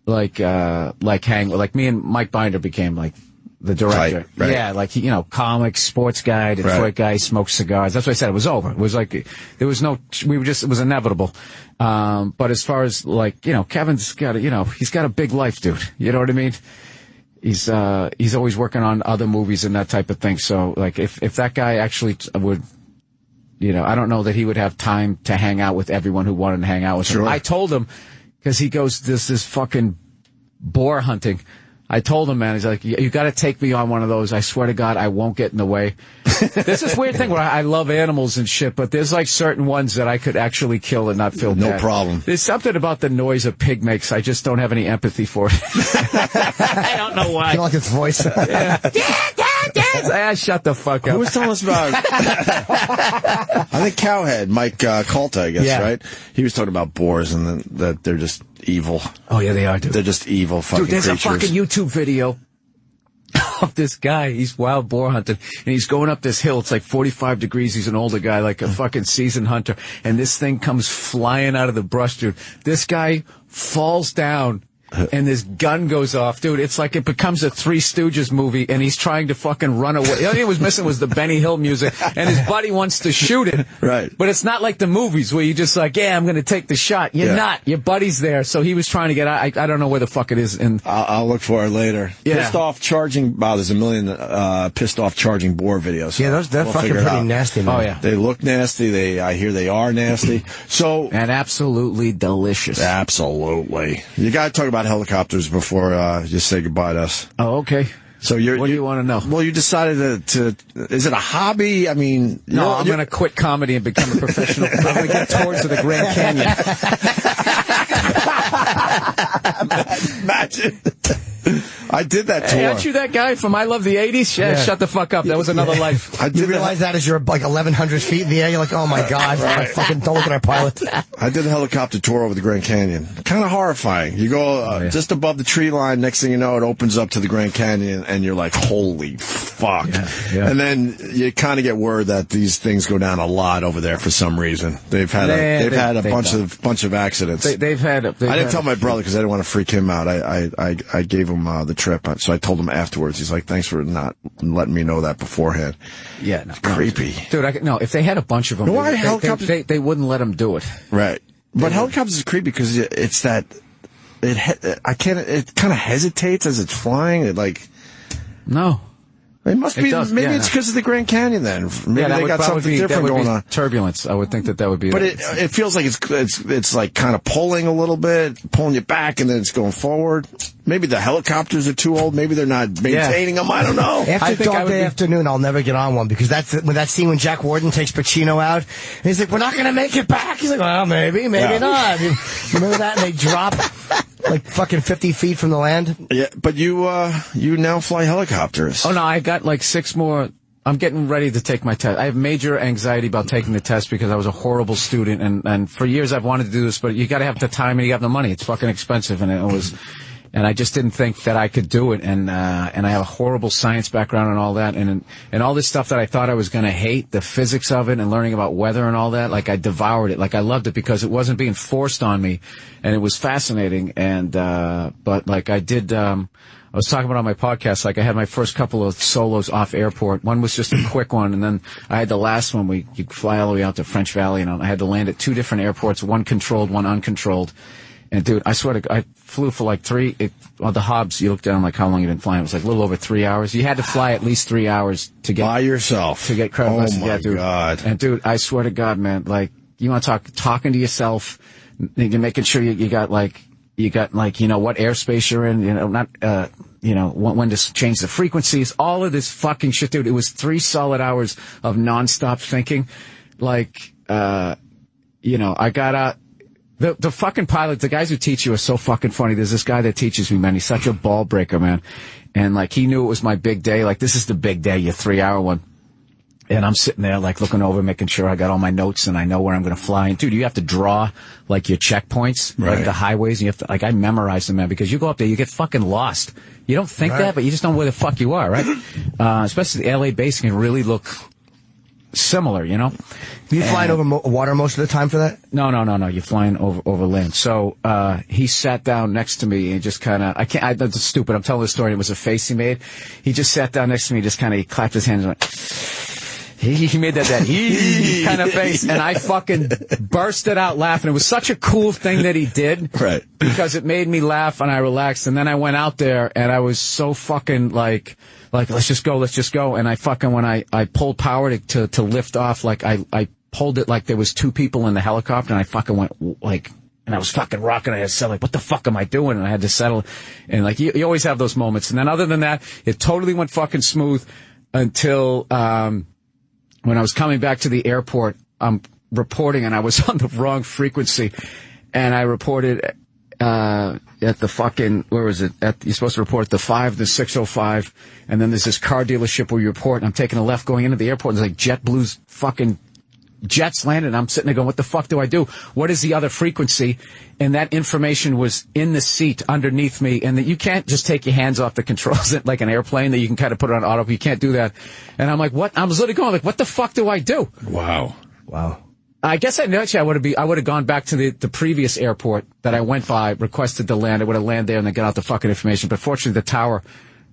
hang, like me and Mike Binder became the director. Right. Yeah, comics, sports guy, Detroit guy, smokes cigars. That's what I said. It was over. It was there was no, it was inevitable. But as far as Kevin's got he's got a big life, dude. You know what I mean? He's always working on other movies and that type of thing. So if that guy actually would, I don't know that he would have time to hang out with everyone who wanted to hang out with him. I told him, because he goes this fucking boar hunting. I told him, man, he's like, you got to take me on one of those. I swear to God, I won't get in the way. There's this weird thing where I love animals and shit, but there's certain ones that I could actually kill and not feel bad. No problem. There's something about the noise a pig makes. I just don't have any empathy for it. I don't know why. You like his voice. Shut the fuck up. Who was telling us about I think Cowhead, Mike Calta, I guess, right? He was talking about boars and that they're just evil. Oh, yeah, they are, dude. They're just evil fucking creatures. Dude, there's a fucking YouTube video of this guy. He's wild boar hunting, and he's going up this hill. It's 45 degrees. He's an older guy, a fucking seasoned hunter, and this thing comes flying out of the brush, dude. This guy falls down, and this gun goes off, dude. It's it becomes a Three Stooges movie, and he's trying to fucking run away. The only thing it was missing was the Benny Hill music, and his buddy wants to shoot it. Right. But it's not like the movies where you just I'm going to take the shot. You're not. Your buddy's there. So he was trying to get out. I don't know where the fuck it is. And I'll look for it later. Yeah. Pissed off charging. Wow, there's a million pissed off charging boar videos. Yeah, they're fucking pretty nasty, man. Oh, yeah. They look nasty. I hear they are nasty. So and absolutely delicious. Absolutely. You got to talk about helicopters before you say goodbye to us. Oh, okay. So what do you want to know? Well, you decided to is it a hobby? I mean, no, I'm going to quit comedy and become a professional. I'm going to get tours of the Grand Canyon. Imagine. I did that tour. Hey, aren't you that guy from I Love the 80s? Yeah, shut the fuck up. That was another life. You realize that as you're 1,100 feet in the air, you're like, oh my God, right. Fucking don't look at our pilot. I did a helicopter tour over the Grand Canyon. Kind of horrifying. You go just above the tree line, next thing you know, it opens up to the Grand Canyon, and you're like, holy fuck. Yeah. And then you kind of get word that these things go down a lot over there for some reason. They've had a bunch of accidents. I didn't tell my brother because I didn't want to freak him out. I gave him the trip, so I told him afterwards. He's like, thanks for not letting me know that beforehand. Yeah, creepy, dude. if they had a bunch of them, they wouldn't let them do it. Right, but helicopters are creepy because it's that it kind of hesitates as it's flying. No. It must be. Maybe it's because of the Grand Canyon. Then maybe they got something different going on. Turbulence. I would think that would be. But it feels like it's like kind of pulling a little bit, pulling you back, and then it's going forward. Maybe the helicopters are too old. Maybe they're not maintaining them. I don't know. After Dog Day Afternoon, I'll never get on one because that's that scene when Jack Warden takes Pacino out. And he's like, "We're not going to make it back." He's like, "Well, maybe not." You remember that? And they drop like fucking 50 feet from the land. Yeah, but you now fly helicopters. Oh no, I got like 6 more. I'm getting ready to take my test. I have major anxiety about taking the test because I was a horrible student, and for years I've wanted to do this, but you got to have the time and you got the money. It's fucking expensive, and I just didn't think that I could do it, and I have a horrible science background and all that, and all this stuff that I thought I was going to hate, the physics of it and learning about weather and all that, I devoured it. I loved it because it wasn't being forced on me, and it was fascinating, but I did, I was talking about on my podcast, I had my first couple of solos off airport. One was just a quick one, and then I had the last one where you fly all the way out to French Valley, and I had to land at 2 different airports, one controlled, one uncontrolled. And dude, I swear to God, I flew for on the Hobbs, you looked down how long you been flying. It was a little over 3 hours. You had to fly at least 3 hours to get by yourself to get credit. Oh my God! And dude, I swear to God, man, you want to talking to yourself, you're making sure you got what airspace you're in, when to change the frequencies, all of this fucking shit, dude. It was 3 solid hours of nonstop thinking. I got out. The fucking pilots, the guys who teach you are so fucking funny. There's this guy that teaches me, man. He's such a ball breaker, man. And he knew it was my big day. This is the big day, your 3-hour one. And I'm sitting there, looking over, making sure I got all my notes and I know where I'm going to fly. And dude, you have to draw, your checkpoints, right. The highways. And you have to, I memorized them, man, because you go up there, you get fucking lost. You don't think that, but you just don't know where the fuck you are, right? Especially the LA base can really look similar, you know? You flying over water most of the time for that? No. You're flying over land. So, he sat down next to me and just that's stupid. I'm telling the story. It was a face he made. He just sat down next to me, just he clapped his hands and went, he made that kind of face, and I fucking bursted out laughing. It was such a cool thing that he did, right? Because it made me laugh and I relaxed. And then I went out there and I was so fucking let's just go. And I fucking, when I pulled power to lift off, I pulled it like there was 2 people in the helicopter, and I fucking went and I was fucking rocking. I said, what the fuck am I doing? And I had to settle. And you always have those moments. And then other than that, it totally went fucking smooth until when I was coming back to the airport. I'm reporting, and I was on the wrong frequency, and I reported at the fucking, where was it? You're supposed to report the 5, the 605, and then there's this car dealership where you report, and I'm taking a left going into the airport, and there's JetBlue's fucking jets landed, and I'm sitting there going, what the fuck do I do? What is the other frequency? And that information was in the seat underneath me, and that you can't just take your hands off the controls like an airplane, that you can kind of put it on auto. You can't do that. And I'm like, what? I was literally going what the fuck do I do? Wow. I guess I would have gone back to the previous airport that I went by, requested to land. I would have landed there and then got out the fucking information. But fortunately, the tower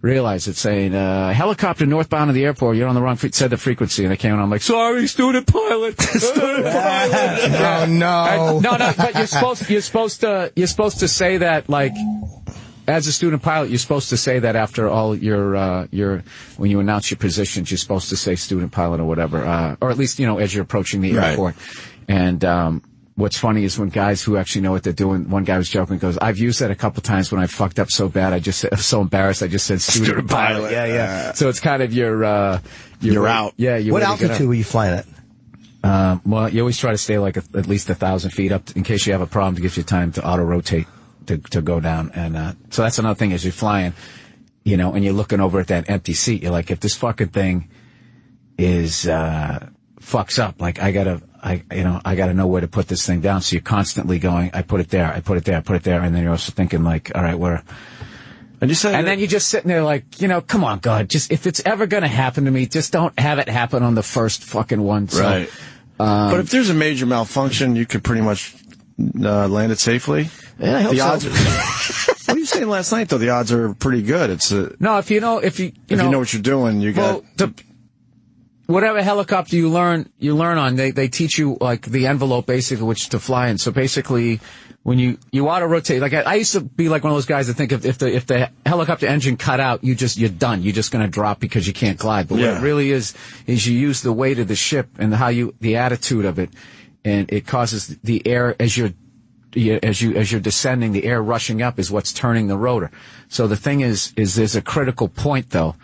realized it, saying, helicopter northbound of the airport, you're on the wrong said the frequency. And I came and I'm like, sorry, student pilot. Oh, no. No, but you're supposed to say that, as a student pilot, you're supposed to say that after all your when you announce your positions, you're supposed to say student pilot or whatever, or at least, as you're approaching the airport. And, what's funny is when guys who actually know what they're doing, one guy was joking, goes, I've used that a couple times when I fucked up so bad, I was so embarrassed, I just said student pilot. Yeah. So it's kind of you're out. Yeah. What altitude were you flying at? Well, you always try to stay at least 1,000 feet up in case you have a problem, to give you time to auto rotate to go down. And, so that's another thing as you're flying, and you're looking over at that empty seat. You're like, if this fucking thing is, fucks up, I gotta know where to put this thing down. So you're constantly going, I put it there. And then you're also thinking all right, and then you're just sitting there come on, God, just, if it's ever going to happen to me, just don't have it happen on the first fucking one. So, right. But if there's a major malfunction, you could pretty much land it safely. Yeah, I hope odds what were you saying last night, though? The odds are pretty good. It's no, if you know what you're doing, you got. Whatever helicopter you learn on, they teach you the envelope basically which to fly in. So basically, when you auto rotate, I used to be one of those guys that think if the helicopter engine cut out, you're done. You're just going to drop because you can't glide. But what it really is you use the weight of the ship and the attitude of it, and it causes the air as you're descending, the air rushing up is what's turning the rotor. So the thing is there's a critical point though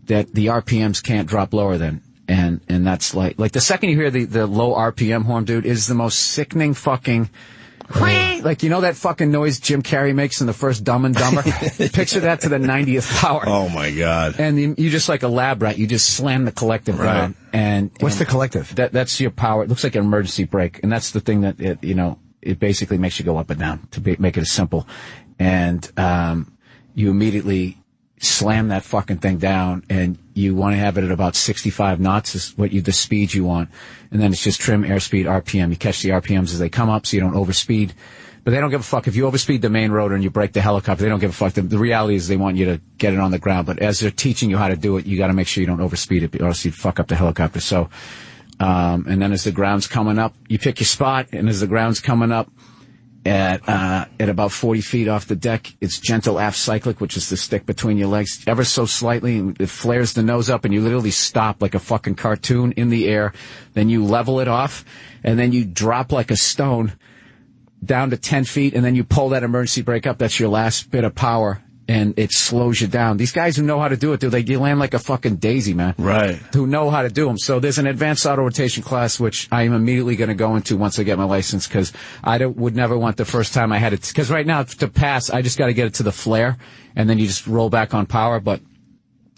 that the RPMs can't drop lower than. And that's like the second you hear the low RPM horn, dude, is the most sickening fucking, that fucking noise Jim Carrey makes in the first Dumb and Dumber. Picture that to the 90th power. Oh my God. And you just like a lab rat, you just slam the collective down. And what's the collective? That's your power. It looks like an emergency brake. And that's the thing that it basically makes you go up and down make it as simple. And, you immediately slam that fucking thing down, and you want to have it at about 65 knots is the speed you want. And then it's just trim airspeed RPM. You catch the RPMs as they come up so you don't overspeed. But they don't give a fuck if you overspeed the main rotor and you break the helicopter. They don't give a fuck. The reality is they want you to get it on the ground. But as they're teaching you how to do it, you got to make sure you don't overspeed it, or else you fuck up the helicopter. So, and then as the ground's coming up, you pick your spot, and as the ground's coming up, at about 40 feet off the deck. It's gentle aft cyclic, which is the stick between your legs, ever so slightly. And it flares the nose up, and you literally stop like a fucking cartoon in the air. Then you level it off, and then you drop like a stone down to 10 feet, and then you pull that emergency brake up. That's your last bit of power, and it slows you down. These guys who know how to do it, dude, they land like a fucking daisy, man. Right. Who know how to do them. So there's an advanced auto rotation class, which I am immediately going to go into once I get my license, because would never want the first time I had it. Because right now, to pass, I just got to get it to the flare, and then you just roll back on power. But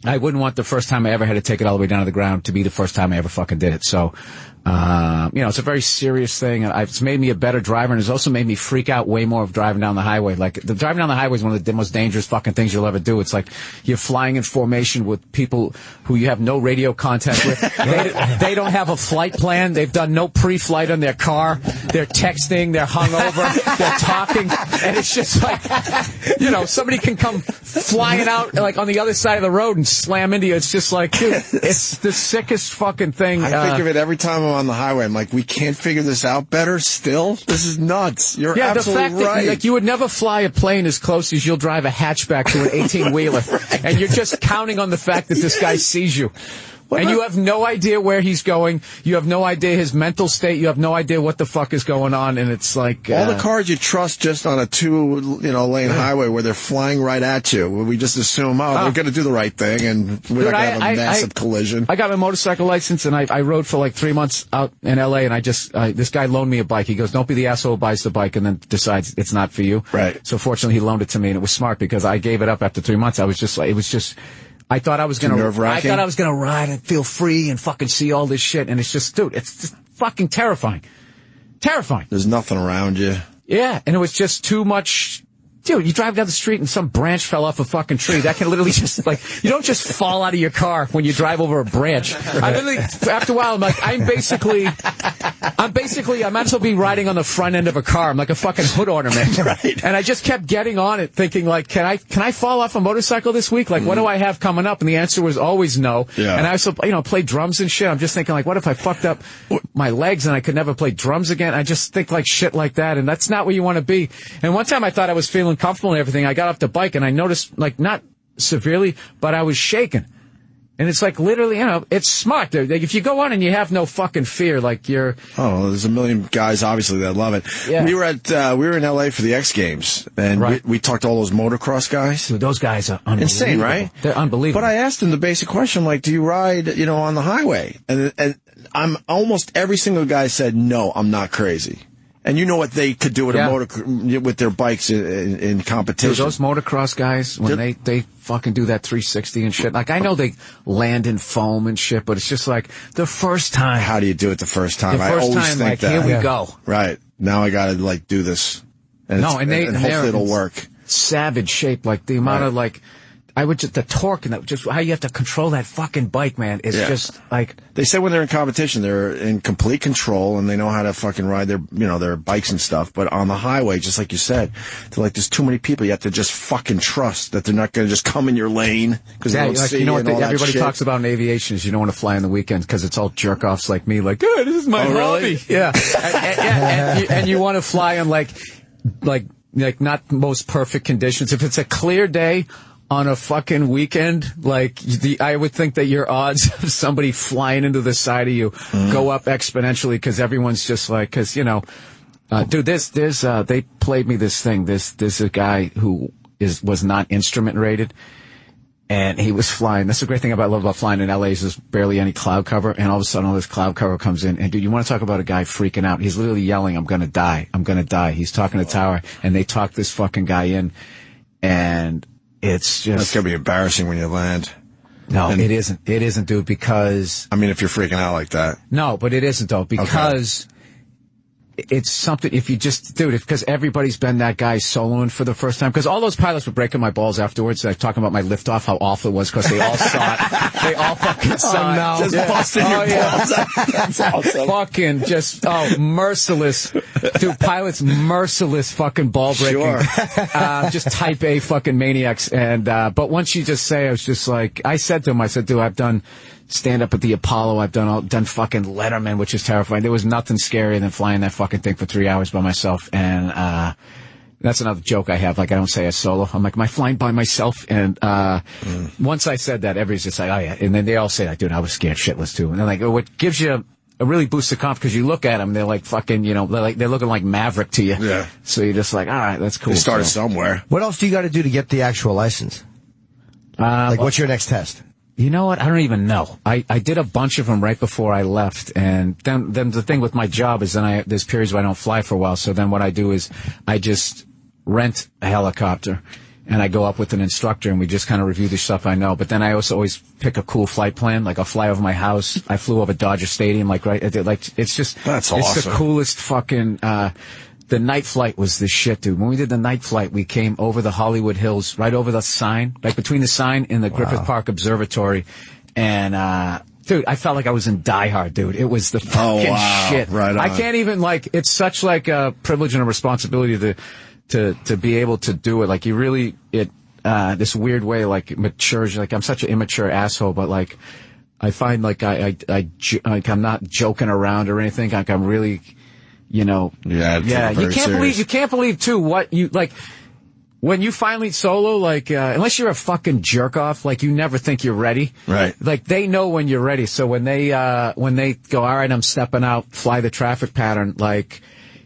I wouldn't want the first time I ever had to take it all the way down to the ground to be the first time I ever fucking did it. So, it's a very serious thing, and it's made me a better driver, and it's also made me freak out way more of driving down the highway. Like, the driving down the highway is one of the most dangerous fucking things you'll ever do. It's like you're flying in formation with people who you have no radio contact with. They don't have a flight plan. They've done no pre-flight on their car. They're texting. They're hungover. They're talking, and it's just like, somebody can come flying out like on the other side of the road and slam into you. It's just like, dude, it's the sickest fucking thing. I think of it every time I'm on the highway. I'm like, we can't figure this out better still? This is nuts. You're absolutely the fact right. That, you would never fly a plane as close as you'll drive a hatchback to an 18-wheeler. Right. And you're just counting on the fact that this guy sees you. You have no idea where he's going. You have no idea his mental state. You have no idea what the fuck is going on. And it's like... all the cars you trust just on a lane highway where they're flying right at you. We just assume, they're going to do the right thing, and we're not going to have a massive collision. I got my motorcycle license, and I rode for like 3 months out in L.A., and this guy loaned me a bike. He goes, don't be the asshole who buys the bike and then decides it's not for you. Right. So fortunately, he loaned it to me, and it was smart because I gave it up after 3 months. I was just like, I thought I was gonna ride and feel free and fucking see all this shit, and it's just, dude, it's just fucking terrifying. Terrifying. There's nothing around you. Yeah, and it was just too much. Dude, you drive down the street and some branch fell off a fucking tree. That can literally just, like, you don't just fall out of your car when you drive over a branch. I literally, after a while, I'm like, I might as well be riding on the front end of a car. I'm like a fucking hood ornament. Right. And I just kept getting on it, thinking, like, can I fall off a motorcycle this week? Like, what do I have coming up? And the answer was always no. Yeah. And I also, play drums and shit. I'm just thinking, like, what if I fucked up my legs and I could never play drums again? I just think, like, shit like that. And that's not where you want to be. And one time I thought I was feeling comfortable and everything. I got off the bike and I noticed, like, not severely, but I was shaking. And it's like, literally, it's smart. Like, if you go on and you have no fucking fear, like, you're... Oh, there's a million guys, obviously, that love it. Yeah. We were in L.A. for the X Games, and we talked to all those motocross guys. Dude, those guys are unbelievable. Insane, right? They're unbelievable. But I asked them the basic question, like, do you ride, on the highway? And I'm almost every single guy said, no, I'm not crazy. And you know what they could do with their bikes in competition. Dude, those motocross guys, when they fucking do that 360 and shit, like, I know they land in foam and shit, but it's just like the first time. How do you do it the first time? I always think that. Here we go. Right. Now I gotta, like, do this. And hopefully it'll work. Savage shape, like the amount of, like, the torque and just how you have to control that fucking bike, man, is just like... They say when they're in competition, they're in complete control and they know how to fucking ride their bikes and stuff. But on the highway, just like you said, they're like, there's too many people. You have to just fucking trust that they're not going to just come in your lane because they don't see you and all that everybody shit. Talks about in aviation is you don't want to fly on the weekends because it's all jerk-offs like me, like, this is my hobby. Really? Yeah. and you want to fly on like not most perfect conditions. If it's a clear day on a fucking weekend, like, I would think that your odds of somebody flying into the side of you go up exponentially because everyone's just like, because, dude, they played me this thing. There's a guy who was not instrument rated, and he was flying. That's the great thing I love about flying in LA is there's barely any cloud cover, and all of a sudden all this cloud cover comes in, and dude, you want to talk about a guy freaking out? He's literally yelling, I'm gonna die. I'm gonna die. He's talking to tower, and they talk this fucking guy in, and it's just... That's going to be embarrassing when you land. No, it isn't. It isn't, dude, because... I mean, if you're freaking out like that. No, but it isn't, though, because... Okay. It's something, if you just, dude, because everybody's been that guy soloing for the first time. Because all those pilots were breaking my balls afterwards. Like, talking about my liftoff, how awful it was, because they all saw it. They all fucking saw it. Just busting your balls out. That's awesome. Fucking just, merciless. Dude, pilots, merciless fucking ball breaking. Sure. Just type A fucking maniacs. And, but once you just say, I was just like, I said to him, dude, I've done stand up at the Apollo. I've done fucking Letterman, which is terrifying. There was nothing scarier than flying that fucking thing for 3 hours by myself. And that's another joke I have. Like, I don't say a solo. I'm like, am I flying by myself? And once I said that, everybody's just like, oh yeah. And then they all say, like, dude, I was scared shitless too. And they're like, what gives you a really boost of confidence, because you look at them, they're like fucking, you know, they're looking like Maverick to you. Yeah. So you're just like, all right, that's cool. You started somewhere. What else do you got to do to get the actual license? What's your next test? You know what? I don't even know. I did a bunch of them right before I left, and then the thing with my job is then there's periods where I don't fly for a while. So then what I do is I just rent a helicopter, and I go up with an instructor, and we just kind of review the stuff I know. But then I also always pick a cool flight plan. Like, I'll fly over my house. I flew over Dodger Stadium, like it's just that's it's awesome. The coolest fucking. The night flight was the shit, dude. When we did the night flight, we came over the Hollywood Hills, right over the sign, like between the sign and the Griffith Park Observatory. And, dude, I felt like I was in Die Hard, dude. It was the fucking shit. Right on. I can't even, like, it's such like a privilege and a responsibility to be able to do it. Like, you really, this weird way, like, matures. Like, I'm such an immature asshole, but like, I find like I'm not joking around or anything. Like, I'm really, you know, you can't believe too what you like when you finally solo, like unless you're a fucking jerk off, like you never think you're ready, right? Like they know when you're ready. So when they go, all right, I'm stepping out, fly the traffic pattern, like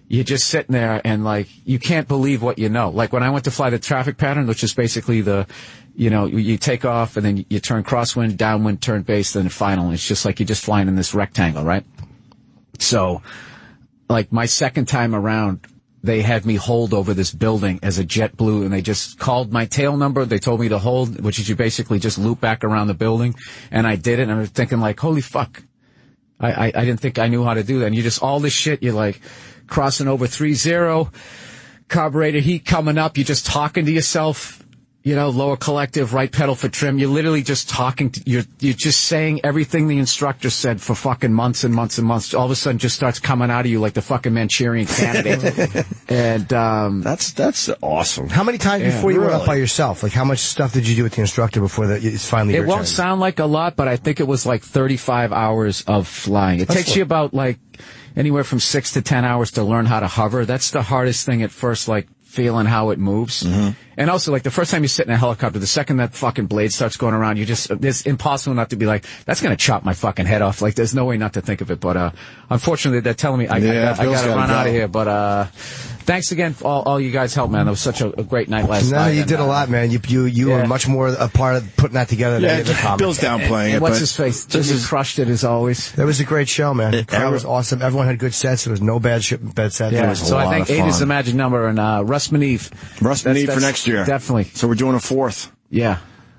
you're just sitting there and like you can't believe what you know. Like when I went to fly the traffic pattern, which is basically you take off and then you turn crosswind, downwind, turn base, then final. It's just like you're just flying in this rectangle, right? So. Like, my second time around, they had me hold over this building as a JetBlue, and they just called my tail number. They told me to hold, which is you basically just loop back around the building, and I did it, and I was thinking, like, holy fuck. I didn't think I knew how to do that. And you just, all this shit, you're like, crossing over 3-0, carburetor heat coming up, you're just talking to yourself. You know, lower collective, right pedal for trim. You're literally just talking you're just saying everything the instructor said for fucking months and months and months. All of a sudden just starts coming out of you like the fucking Manchurian Candidate. And, that's awesome. How many times before you went up by yourself? Like, how much stuff did you do with the instructor before it's finally your turn? It won't sound like a lot, but I think it was like 35 hours of flying. It takes you about like anywhere from 6 to 10 hours to learn how to hover. That's the hardest thing at first, like, feeling how it moves. Mm-hmm. And also, like, the first time you sit in a helicopter, the second that fucking blade starts going around, it's impossible not to be like, that's gonna chop my fucking head off. Like, there's no way not to think of it. But, unfortunately, they're telling me I gotta run out of here. But, thanks again for all you guys helped, man. It was such a great night last night. No, you did a lot, man. You were much more a part of putting that together than the comic. Bill's downplaying it. What's his face? Just crushed it as always. It was a great show, man. The crowd was awesome. Everyone had good sets. There was no bad sets. Yeah. So I think 8 is the magic number, and Russ Maneve. For next year. Definitely. So we're doing a 4th. Yeah.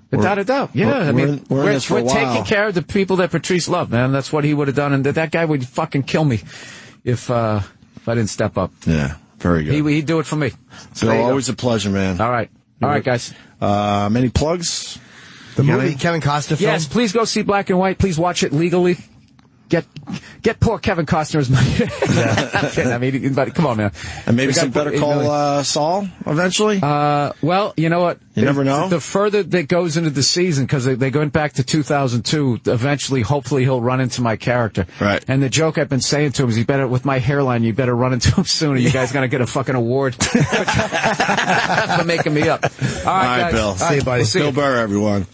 Without a doubt. Yeah. We're taking care of the people that Patrice loved, man. That's what he would have done, and that guy would fucking kill me if I didn't step up. Yeah. Very good. He'd do it for me. So always a pleasure, man. All right. All right, guys. Any plugs? The movie Kevin Costner film? Yes, please go see Black and White. Please watch it legally. Get poor Kevin Costner's money. I'm kidding. I mean, but come on, man. And maybe some Better Call Saul eventually? Well, you know what? You never know. The further that goes into the season, because they went back to 2002, eventually, hopefully, he'll run into my character. Right. And the joke I've been saying to him is, with my hairline, you better run into him sooner. You guys going to get a fucking award for making me up. All right, guys. Bill. See you, buddy. Bill Burr, everyone.